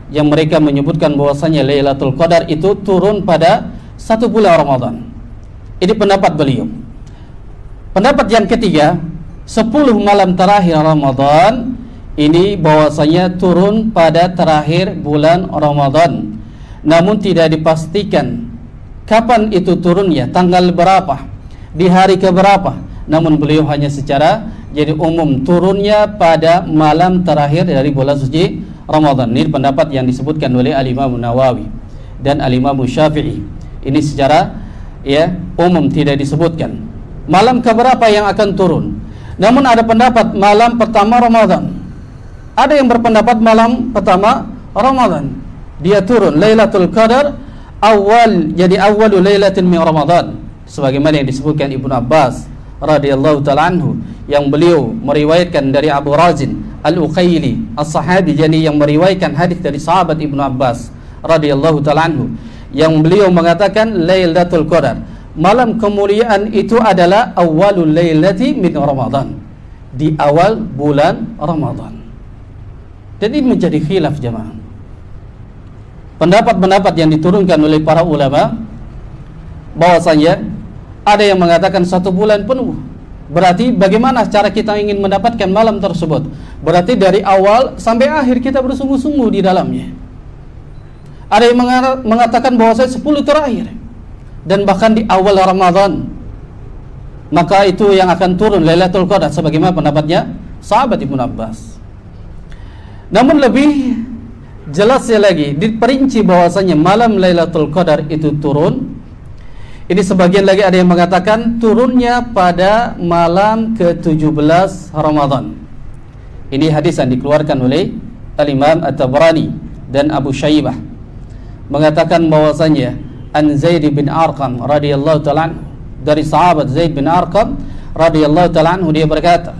yang mereka menyebutkan bahwasanya Lailatul Qadar itu turun pada 1 bulan Ramadan. Ini pendapat beliau. Pendapat yang ketiga, 10 malam terakhir Ramadan ini bahwasanya turun pada terakhir bulan Ramadan, namun tidak dipastikan kapan itu turunnya, tanggal berapa, di hari keberapa. Namun beliau hanya secara jadi umum turunnya pada malam terakhir dari bulan suci Ramadan. Ini pendapat yang disebutkan oleh Al-Imam Nawawi dan Al-Imam Syafi'i. Ini secara umum tidak disebutkan malam keberapa yang akan turun. Namun ada pendapat malam pertama Ramadan. Ada yang berpendapat malam pertama Ramadan dia turun Lailatul Qadar awwalu lailatin min Ramadan, sebagaimana yang disebutkan Ibnu Abbas radhiyallahu ta'ala anhu, yang beliau meriwayatkan dari Abu Razin Al-Uqayli as-sahabi, yang meriwayatkan hadis dari sahabat Ibnu Abbas radhiyallahu ta'ala anhu, yang beliau mengatakan Lailatul Qadar, malam kemuliaan itu adalah awwalul lailati min Ramadan, di awal bulan Ramadan. Dan ini menjadi khilaf jemaah. Pendapat-pendapat yang diturunkan oleh para ulama bahwasanya ada yang mengatakan 1 bulan penuh. Berarti bagaimana cara kita ingin mendapatkan malam tersebut? Berarti dari awal sampai akhir kita bersungguh-sungguh di dalamnya. Ada yang mengatakan bahwasanya 10 terakhir dan bahkan di awal Ramadan, maka itu yang akan turun Lailatul Qadar, sebagaimana pendapatnya sahabat Ibnu Abbas. Namun lebih jelasnya lagi diperinci bahwasanya malam Lailatul Qadar itu turun Ini sebagian lagi ada yang mengatakan turunnya pada malam ke-17 Ramadan. Ini hadis yang dikeluarkan oleh Al-Imam At-Tabrani dan Abu Syaibah, mengatakan bahwasanya an Zaid bin Arqam radhiyallahu ta'ala anhu, dari sahabat Zaid bin Arqam radhiyallahu ta'ala anhu, dia berkata,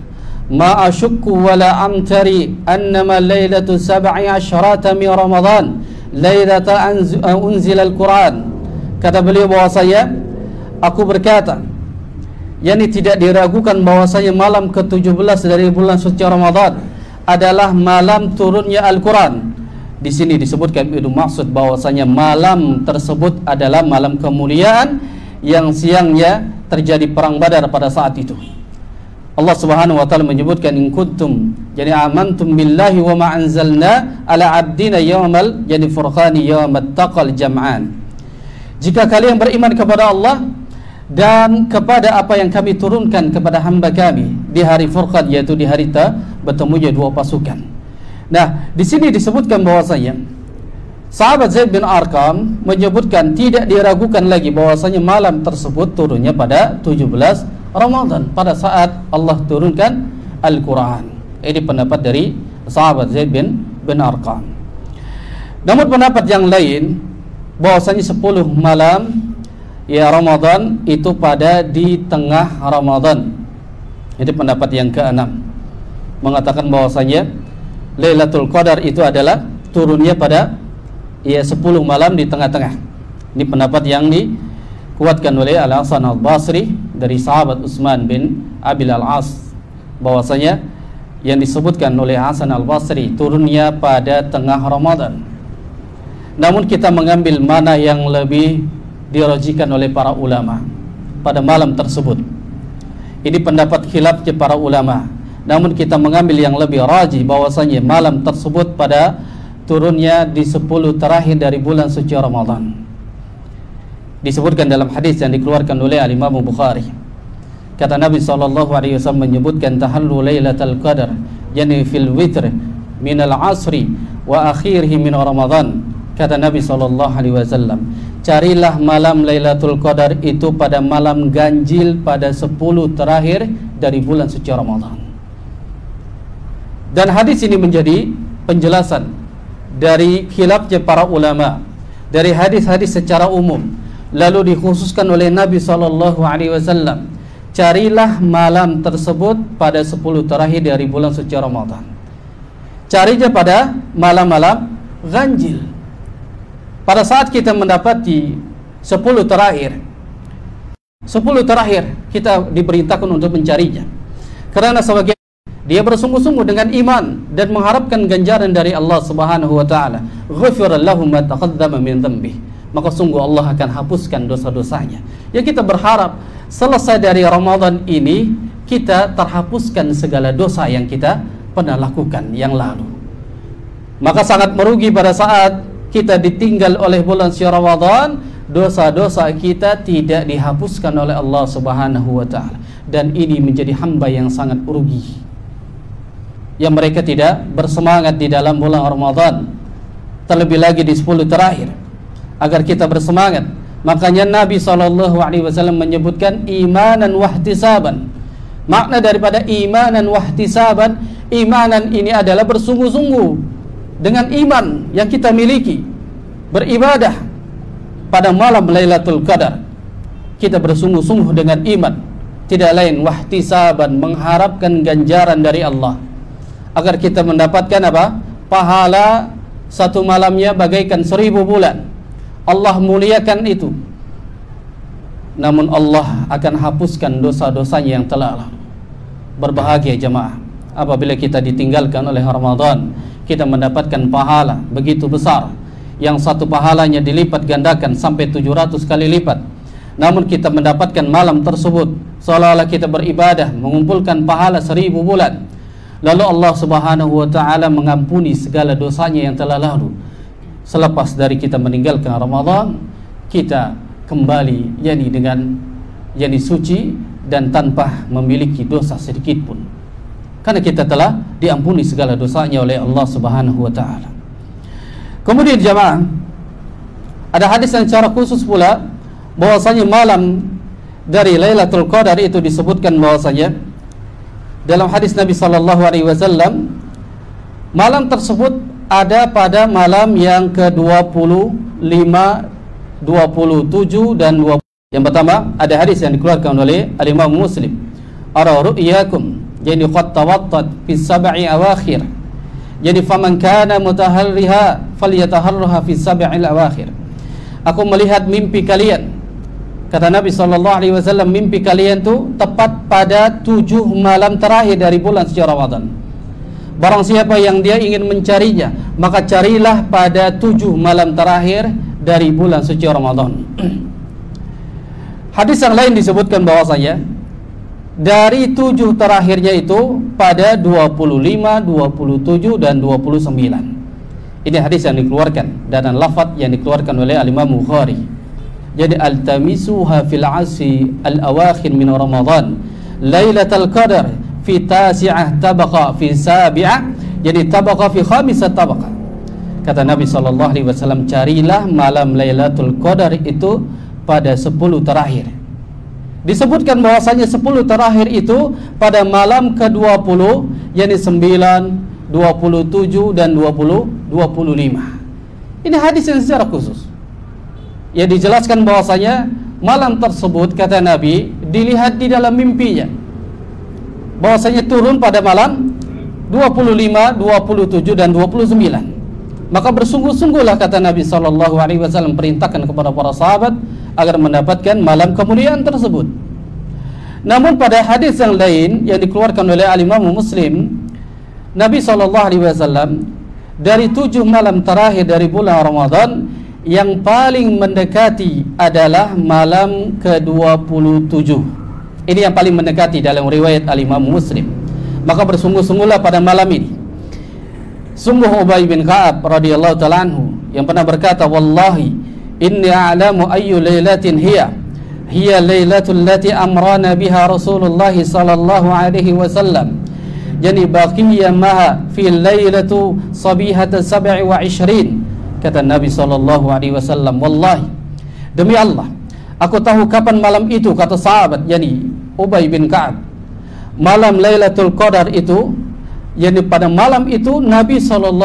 ma ashukku wala amtari annama lailatu 17 min Ramadan lailata unzila al-Quran. Kata beliau bahwasanya, aku berkata, yakni tidak diragukan bahwasanya malam ke-17 dari bulan suci Ramadan adalah malam turunnya Al-Quran. Di sini disebutkan itu maksud bahwasanya malam tersebut adalah malam kemuliaan yang siangnya terjadi perang Badar pada saat itu. Allah Subhanahu wa taala menyebutkan in kuntum, jadi amantum billahi wa ma anzalna ala abdina yawmal jadi furqani yawmat taqal jam'an. Jika kalian beriman kepada Allah dan kepada apa yang kami turunkan kepada hamba kami di hari Furqan, yaitu di hari bertemunya dua pasukan. Nah, di sini disebutkan bahwasanya sahabat Zaid bin Arqam menyebutkan tidak diragukan lagi bahwasanya malam tersebut turunnya pada 17 Ramadan pada saat Allah turunkan Al-Quran. Ini pendapat dari sahabat Zaid bin Arqam. Namun pendapat yang lain bahwasanya 10 malam ya Ramadan itu pada di tengah Ramadan. Ini pendapat yang ke-6, mengatakan bahwasanya Lailatul Qadar itu adalah turunnya pada ya 10 malam di tengah-tengah. Ini pendapat yang dikuatkan oleh Al-Hasan Al-Basri dari sahabat Utsman bin Abil Al-As, bahwasanya yang disebutkan oleh Hasan Al-Basri turunnya pada tengah Ramadan. Namun kita mengambil mana yang lebih dirajikan oleh para ulama pada malam tersebut. Ini pendapat khilafnya para ulama. Namun kita mengambil yang lebih rajih bahwasanya malam tersebut pada turunnya di 10 terakhir dari bulan suci Ramadan. Disebutkan dalam hadis yang dikeluarkan oleh Al-Imam Bukhari. Kata Nabi SAW menyebutkan tahallu lailatul qadar yani fil witr min al-asri wa akhirih min Ramadan. Kata Nabi SAW, carilah malam Lailatul Qadar itu pada malam ganjil pada 10 terakhir dari bulan suci Ramadan. Dan hadis ini menjadi penjelasan dari khilafnya para ulama dari hadis-hadis secara umum, lalu dikhususkan oleh Nabi SAW, carilah malam tersebut pada 10 terakhir dari bulan suci Ramadan. Carinya pada malam-malam ganjil. Pada saat kita mendapati 10 terakhir kita diperintahkan untuk mencarinya, karena sebagian dia bersungguh-sungguh dengan iman dan mengharapkan ganjaran dari Allah Subhanahu wa taala. Ghufira lahu ma taqaddama min dhanbi. Maka sungguh Allah akan hapuskan dosa-dosanya. Ya, kita berharap selesai dari Ramadan ini kita terhapuskan segala dosa yang kita pernah lakukan yang lalu. Maka sangat merugi pada saat kita ditinggal oleh bulan suci Ramadan, dosa-dosa kita tidak dihapuskan oleh Allah Subhanahu wa taala, dan ini menjadi hamba yang sangat rugi. Yang mereka tidak bersemangat di dalam bulan Ramadan, terlebih lagi di 10 terakhir, agar kita bersemangat. Makanya Nabi SAW menyebutkan imanan wahtisaban. Makna daripada imanan wahtisaban, imanan ini adalah bersungguh-sungguh dengan iman yang kita miliki, beribadah pada malam Lailatul Qadar. Kita bersungguh-sungguh dengan iman, tidak lain wahtisaban, mengharapkan ganjaran dari Allah, agar kita mendapatkan apa? Pahala satu malamnya bagaikan 1000 bulan. Allah muliakan itu. Namun Allah akan hapuskan dosa-dosanya yang telah lalu. Berbahagia jemaah apabila kita ditinggalkan oleh Ramadan, kita mendapatkan pahala begitu besar, yang satu pahalanya dilipat gandakan sampai 700 kali lipat. Namun kita mendapatkan malam tersebut seolah-olah kita beribadah mengumpulkan pahala 1000 bulan. Lalu Allah Subhanahu wa taala mengampuni segala dosanya yang telah lalu. Selepas dari kita meninggalkan Ramadan, kita kembali dengan suci dan tanpa memiliki dosa sedikit pun, karena kita telah diampuni segala dosanya oleh Allah Subhanahu wa taala. Kemudian jemaah, ada hadis yang secara khusus pula bahwasanya malam dari Lailatul Qadar itu disebutkan bahwasanya dalam hadis Nabi sallallahu alaihi wasallam, malam tersebut ada pada malam yang ke-25, 27 dan 20. Yang pertama, ada hadis yang dikeluarkan oleh Al-Imam Muslim. Ara ru'yakum, jadi qad tawattat fi sab'i awakhir. Jadi faman kana mutaharriha falyataharraha fi sab'il awakhir. Aku melihat mimpi kalian. Kata Nabi SAW, mimpi kalian itu tepat pada 7 malam terakhir dari bulan suci Ramadan. Barang siapa yang dia ingin mencarinya, maka carilah pada 7 malam terakhir dari bulan suci Ramadan. Hadis yang lain disebutkan bahwasanya dari 7 terakhirnya itu pada 25, 27 dan 29. Ini hadis yang dikeluarkan dan lafaz yang dikeluarkan oleh Al-Imam Bukhari. Jadi altamisuha fil asri al-awakhir min Ramadan, Lailatul Qadar fi tasi'ah tabaqa fi sabi'ah, jadi tabaqa fi khamisah tabaqa. Kata Nabi SAW, carilah malam Lailatul Qadar itu pada 10 terakhir. Disebutkan bahwasanya 10 terakhir itu pada malam ke-20, yakni 9, 27 dan 25. Ini hadis yang secara khusus. Ya, dijelaskan bahwasanya malam tersebut, kata Nabi, dilihat di dalam mimpinya, bahwasanya turun pada malam 25, 27 dan 29. Maka bersungguh-sungguhlah, kata Nabi SAW, perintahkan kepada para sahabat agar mendapatkan malam kemuliaan tersebut. Namun pada hadis yang lain yang dikeluarkan oleh Al-Imam Muslim, Nabi SAW dari 7 malam terakhir dari bulan Ramadan, yang paling mendekati adalah malam ke-27. Ini yang paling mendekati dalam riwayat Al-Imam Muslim. Maka bersungguh-sungguhlah pada malam ini. Sungguh Ubay bin Ka'ab radhiyallahu ta'ala anhu yang pernah berkata, wallahi inni a'lamu ayyu lailatin hiya lailatul lati amrana biha Rasulullah sallallahu alaihi wasallam. Jadi baqiya maha fi lailatu sabihat 27. Kata Nabi sallallahu alaihi wasallam, wallahi, demi Allah, aku tahu kapan malam itu, kata sahabat, yani Ubay bin Ka'ab. Malam Lailatul Qadar itu, yani pada malam itu Nabi SAW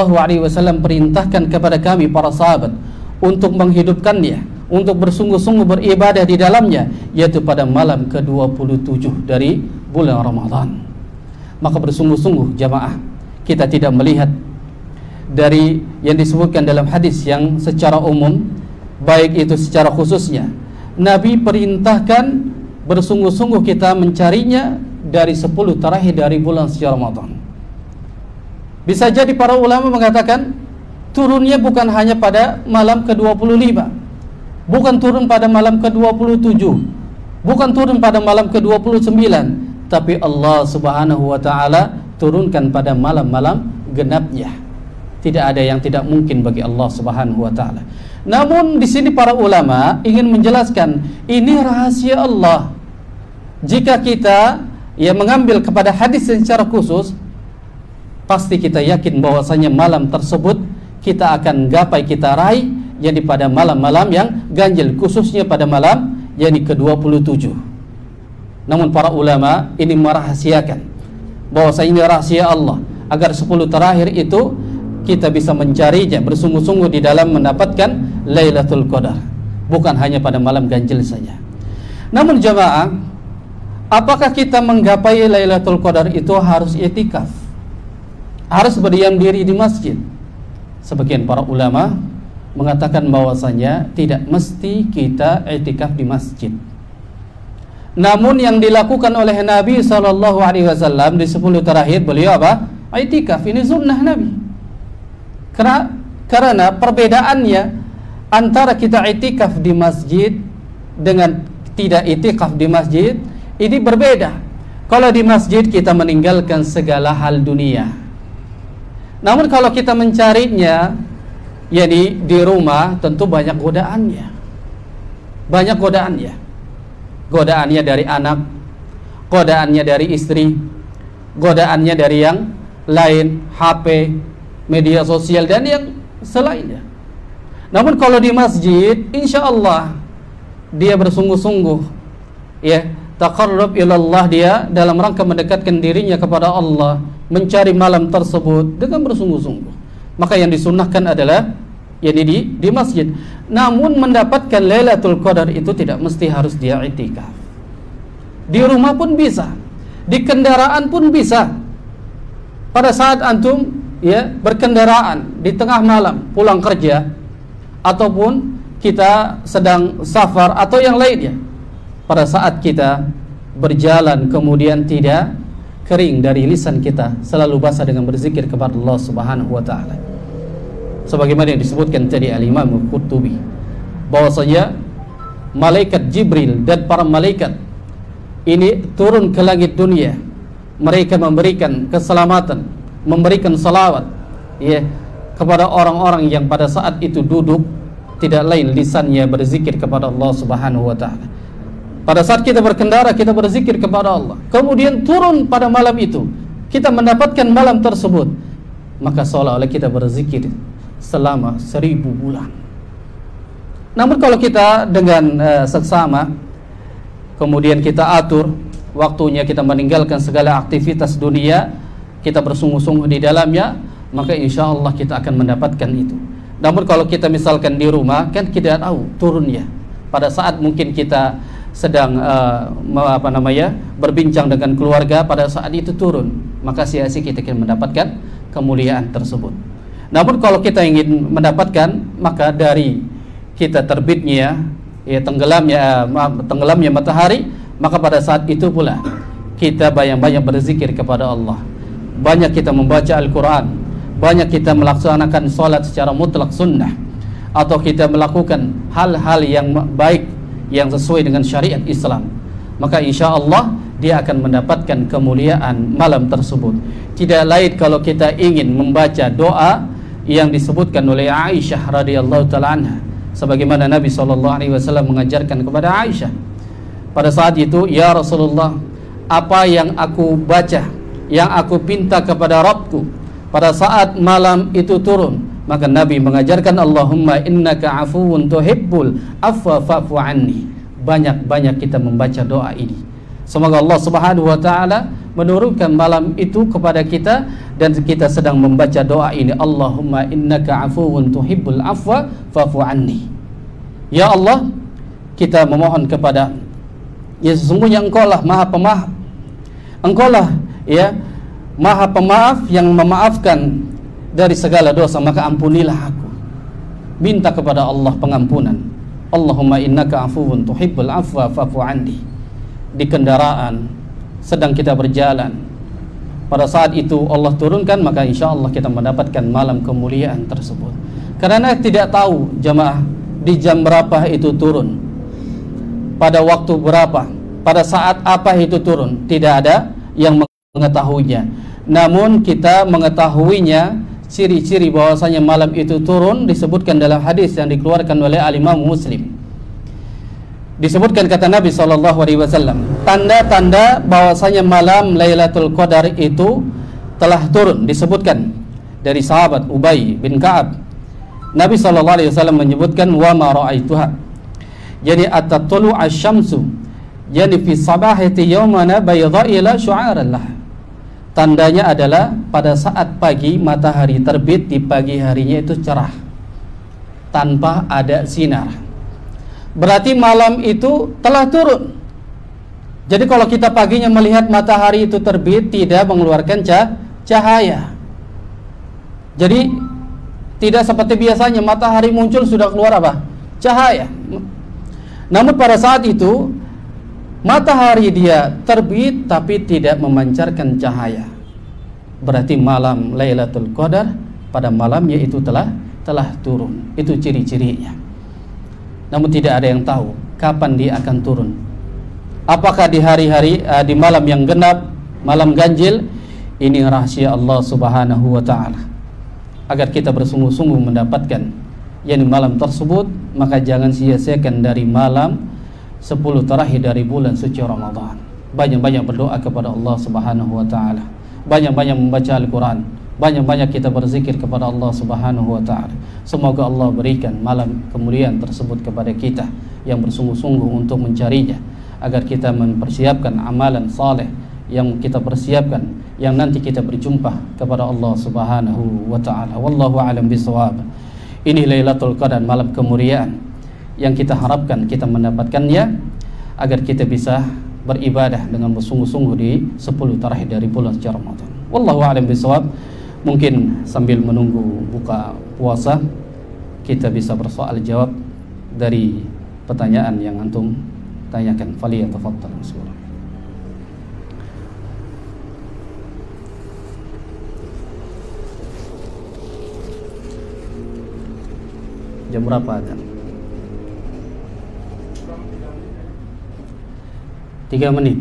perintahkan kepada kami para sahabat untuk menghidupkannya, untuk bersungguh-sungguh beribadah di dalamnya, yaitu pada malam ke-27 dari bulan Ramadan. Maka bersungguh-sungguh jamaah, kita tidak melihat dari yang disebutkan dalam hadis yang secara umum, baik itu secara khususnya. Nabi perintahkan bersungguh-sungguh kita mencarinya dari 10 terakhir dari bulan suci Ramadan. Bisa jadi para ulama mengatakan turunnya bukan hanya pada malam ke-25, bukan turun pada malam ke-27, bukan turun pada malam ke-29, tapi Allah Subhanahu wa ta'ala turunkan pada malam-malam genapnya. Tidak ada yang tidak mungkin bagi Allah Subhanahu wa ta'ala. Namun di sini para ulama ingin menjelaskan ini rahasia Allah. Jika kita mengambil kepada hadis secara khusus, pasti kita yakin bahwasanya malam tersebut kita akan gapai, kita raih, jadi pada malam-malam yang ganjil, khususnya pada malam yang ke-27. Namun para ulama ini merahasiakan bahwasanya ini rahasia Allah, agar 10 terakhir itu kita bisa mencarinya bersungguh-sungguh di dalam mendapatkan Lailatul Qadar, bukan hanya pada malam ganjil saja. Namun jamaah, apakah kita menggapai Lailatul Qadar itu harus i'tikaf, harus berdiam diri di masjid? Sebagian para ulama mengatakan bahwasanya tidak mesti kita i'tikaf di masjid. Namun yang dilakukan oleh Nabi SAW di 10 terakhir, beliau apa? I'tikaf. Ini sunnah Nabi. Karena perbedaannya antara kita i'tikaf di masjid dengan tidak i'tikaf di masjid ini berbeda. Kalau di masjid kita meninggalkan segala hal dunia. Namun kalau kita mencarinya di rumah, tentu banyak godaannya. Banyak godaannya. Godaannya dari anak, godaannya dari istri, godaannya dari yang lain, HP, media sosial dan yang selainnya. Namun kalau di masjid, insya Allah dia bersungguh-sungguh ya taqarrub ilallah, dia dalam rangka mendekatkan dirinya kepada Allah, mencari malam tersebut dengan bersungguh-sungguh, maka yang disunnahkan adalah yakni di masjid. Namun mendapatkan Lailatul Qadar itu tidak mesti harus dia i'tikaf. Di rumah pun bisa, di kendaraan pun bisa. Pada saat antum ya berkendaraan di tengah malam pulang kerja, ataupun kita sedang safar atau yang lainnya, pada saat kita berjalan kemudian tidak kering dari lisan kita, selalu basah dengan berzikir kepada Allah Subhanahu wa taala. Sebagaimana yang disebutkan tadi Al-Imam Qurtubi, bahwasanya malaikat Jibril dan para malaikat ini turun ke langit dunia, mereka memberikan keselamatan, memberikan salawat ya kepada orang-orang yang pada saat itu duduk tidak lain lisannya berzikir kepada Allah Subhanahu wa taala. Pada saat kita berkendara, kita berzikir kepada Allah, kemudian turun pada malam itu, kita mendapatkan malam tersebut, maka seolah-olah kita berzikir selama 1000 bulan. Namun kalau kita dengan seksama, kemudian kita atur waktunya, kita meninggalkan segala aktivitas dunia, kita bersungguh-sungguh di dalamnya, maka insya Allah kita akan mendapatkan itu. Namun kalau kita misalkan di rumah, kan kita tahu turunnya pada saat mungkin kita sedang berbincang dengan keluarga, pada saat itu turun, maka sia-sia kita akan mendapatkan kemuliaan tersebut. Namun kalau kita ingin mendapatkan, maka dari kita terbitnya ya tenggelamnya matahari, maka pada saat itu pula kita banyak-banyak berzikir kepada Allah, banyak kita membaca Al-Quran, banyak kita melaksanakan sholat secara mutlak sunnah, atau kita melakukan hal-hal yang baik yang sesuai dengan syariat Islam, maka insya Allah dia akan mendapatkan kemuliaan malam tersebut. Tidak lain kalau kita ingin membaca doa yang disebutkan oleh Aisyah radhiyallahu taala anha, sebagaimana Nabi SAW mengajarkan kepada Aisyah pada saat itu, ya Rasulullah, apa yang aku baca, yang aku pinta kepada Rabbku pada saat malam itu turun, maka Nabi mengajarkan Allahumma innaka afuwun tuhibbul afwa fa'fu anni. Banyak-banyak kita membaca doa ini. Semoga Allah Subhanahu wa taala menurunkan malam itu kepada kita dan kita sedang membaca doa ini, Allahumma innaka afuwun tuhibbul afwa fa'fu anni. Ya Allah, kita memohon kepada ya sesungguhnya Engkau lah Maha Pemaaf. Engkau lah ya Maha Pemaaf yang memaafkan dari segala dosa, maka ampunilah aku. Minta kepada Allah pengampunan. Allahumma innaka afuwun tuhibbul afwa fa'fu anni. Di kendaraan sedang kita berjalan, pada saat itu Allah turunkan, maka insya Allah kita mendapatkan malam kemuliaan tersebut. Karena tidak tahu jamaah di jam berapa itu turun, pada waktu berapa, pada saat apa itu turun, tidak ada yang mengetahuinya. Namun kita mengetahuinya, ciri-ciri bahwasanya malam itu turun disebutkan dalam hadis yang dikeluarkan oleh Al-Imam Muslim. Disebutkan kata Nabi SAW, tanda-tanda bahwasanya malam Lailatul Qadar itu telah turun, disebutkan dari sahabat Ubay bin Ka'ab. Nabi SAW menyebutkan wa ma ra'aituha, jadi at-tatlu asy-syamsu yani fi sabahati yawmana bayda ila syu'arallah. Tandanya adalah pada saat pagi matahari terbit, di pagi harinya itu cerah tanpa ada sinar, berarti malam itu telah turun. Jadi kalau kita paginya melihat matahari itu terbit tidak mengeluarkan cahaya, jadi tidak seperti biasanya matahari muncul sudah keluar apa? Cahaya. Namun pada saat itu matahari dia terbit tapi tidak memancarkan cahaya, berarti malam Lailatul Qadar pada malamnya itu telah turun. Itu ciri-cirinya. Namun tidak ada yang tahu kapan dia akan turun. Apakah di hari-hari di malam yang genap, malam ganjil? Ini rahasia Allah Subhanahu wa taala. Agar kita bersungguh-sungguh mendapatkan yakni malam tersebut, maka jangan sia-siakan dari malam 10 terakhir dari bulan suci Ramadan. Banyak-banyak berdoa kepada Allah Subhanahu wa taala. Banyak-banyak membaca Al-Quran. banyak-banyak kita berzikir kepada Allah Subhanahu wa taala. Semoga Allah berikan malam kemuliaan tersebut kepada kita yang bersungguh-sungguh untuk mencarinya, agar kita mempersiapkan amalan saleh yang kita persiapkan, yang nanti kita berjumpa kepada Allah Subhanahu wa taala. Wallahu a'lam bishawab. Ini Lailatul Qadar, malam kemuliaan yang kita harapkan kita mendapatkannya agar kita bisa beribadah dengan bersungguh-sungguh di 10 terakhir dari bulan suci Ramadan. Wallahu a'lam bishawab. Mungkin sambil menunggu buka puasa kita bisa bersoal jawab dari pertanyaan yang antum tanyakan. Faliyatafaddal mashkura. Jam berapa adzan? 3 menit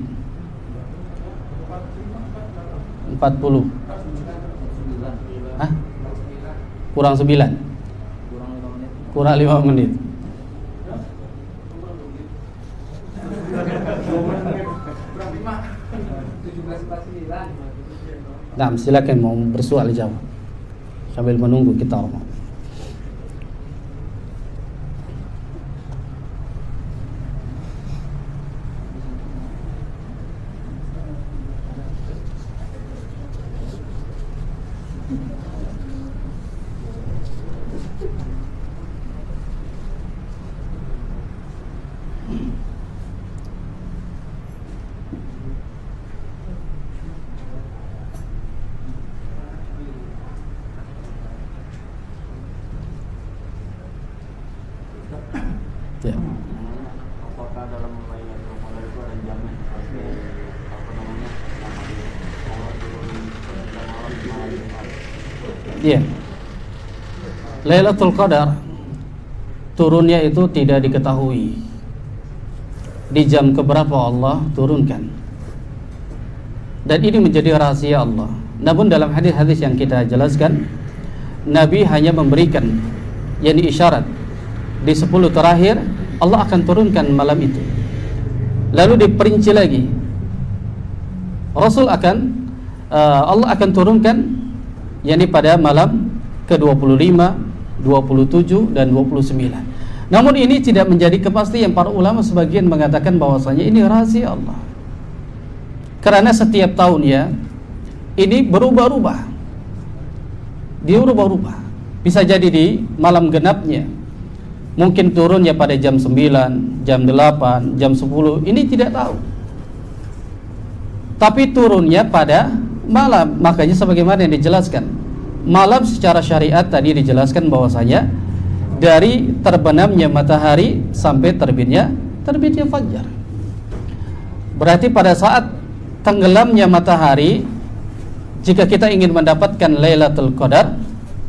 40. Hah? Kurang 9. Kurang 5 menit. Nah, silakan mau bersoal jawab sambil menunggu kita Ramadan. Ya. Apakah dalam Lailatul Qadar itu ada jamin pasti Iya. Lailatul Qadar turunnya itu tidak diketahui di jam keberapa Allah turunkan, dan ini menjadi rahasia Allah. Namun dalam hadis-hadis yang kita jelaskan, Nabi hanya memberikan yakni isyarat di 10 terakhir Allah akan turunkan malam itu. Lalu diperinci lagi, Allah akan turunkan yakni pada malam ke-25, 27 dan 29. Namun ini tidak menjadi kepastian. Para ulama sebagian mengatakan bahwasanya ini rahasia Allah, karena setiap tahunnya ini berubah-ubah. Dia berubah-ubah. Bisa jadi di malam genapnya mungkin turunnya pada jam 9, jam 8, jam 10, ini tidak tahu. Tapi turunnya pada malam. Makanya sebagaimana yang dijelaskan, malam secara syariat tadi dijelaskan bahwasanya dari terbenamnya matahari sampai terbitnya fajar. Berarti pada saat tenggelamnya matahari, jika kita ingin mendapatkan Lailatul Qadar,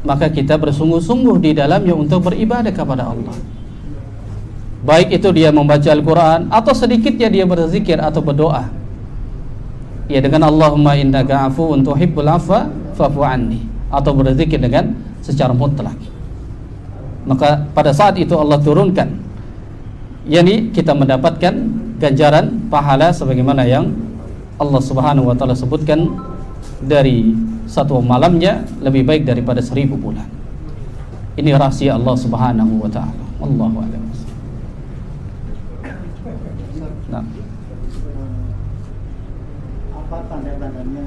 maka kita bersungguh-sungguh di dalamnya untuk beribadah kepada Allah. Baik itu dia membaca Al-Quran, atau sedikitnya dia berzikir atau berdoa, ya, dengan Allahumma innaka afuwun tuhibbul afwa fa'fu anni, atau berzikir dengan secara mutlak. Maka pada saat itu Allah turunkan, yakni kita mendapatkan ganjaran pahala sebagaimana yang Allah Subhanahu wa taala sebutkan, dari satu malamnya lebih baik daripada 1000 bulan. Ini rahasia Allah Subhanahu wa taala. Wallahu a'lam. Nah, apa tanda-tandanya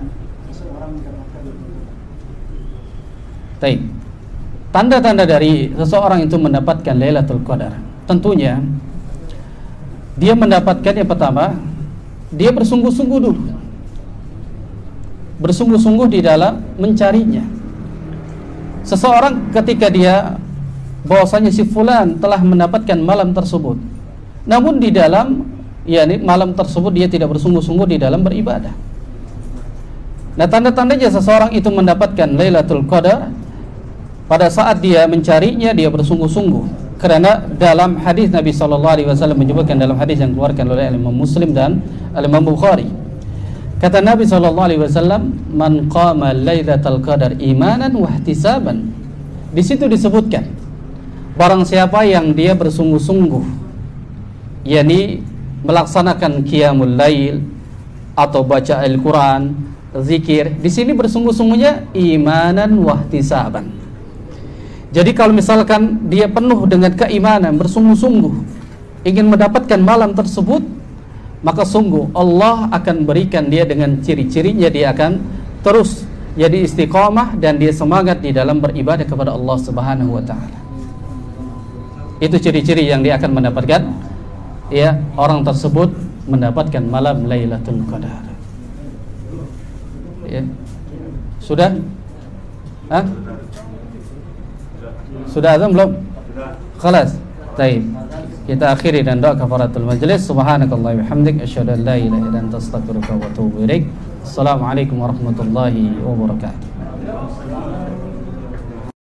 seseorang mendapatkan Lailatul Qadar? baik. Tanda-tanda dari seseorang itu mendapatkan Lailatul Qadar, tentunya dia mendapatkan yang pertama, dia bersungguh-sungguh dulu. Bersungguh-sungguh di dalam mencarinya. Seseorang ketika dia bahwasanya si fulan telah mendapatkan malam tersebut, namun di dalam malam tersebut dia tidak bersungguh-sungguh di dalam beribadah. Nah, tanda-tandanya seseorang itu mendapatkan Lailatul Qadar pada saat dia mencarinya, dia bersungguh-sungguh. Karena dalam hadis Nabi SAW menyebutkan, dalam hadis yang dikeluarkan oleh Imam Muslim dan Imam Bukhari, kata Nabi SAW, man qama lailatul qadar imanan wa ihtisaban. Di situ disebutkan, barang siapa yang dia bersungguh-sungguh, yakni melaksanakan qiyamul lail atau baca Al-Quran, zikir. Di sini bersungguh-sungguhnya imanan wahtisaban. Jadi kalau misalkan dia penuh dengan keimanan, bersungguh-sungguh ingin mendapatkan malam tersebut, maka sungguh Allah akan berikan dia dengan ciri-cirinya, dia akan terus jadi istiqamah dan dia semangat di dalam beribadah kepada Allah Subhanahu wa taala. Itu ciri-ciri yang dia akan mendapatkan, ya, orang tersebut mendapatkan malam Lailatul Qadar. Ya. Sudah? Hah? Sudah azan belum? Khalas. Baik. Kita akhiri dan doa kafaratul majlis. Subhanakallah wa bihamdik asyhadu an la ilaha illa anta astaghfiruka wa atubu ilaik. Assalamualaikum warahmatullahi wabarakatuh.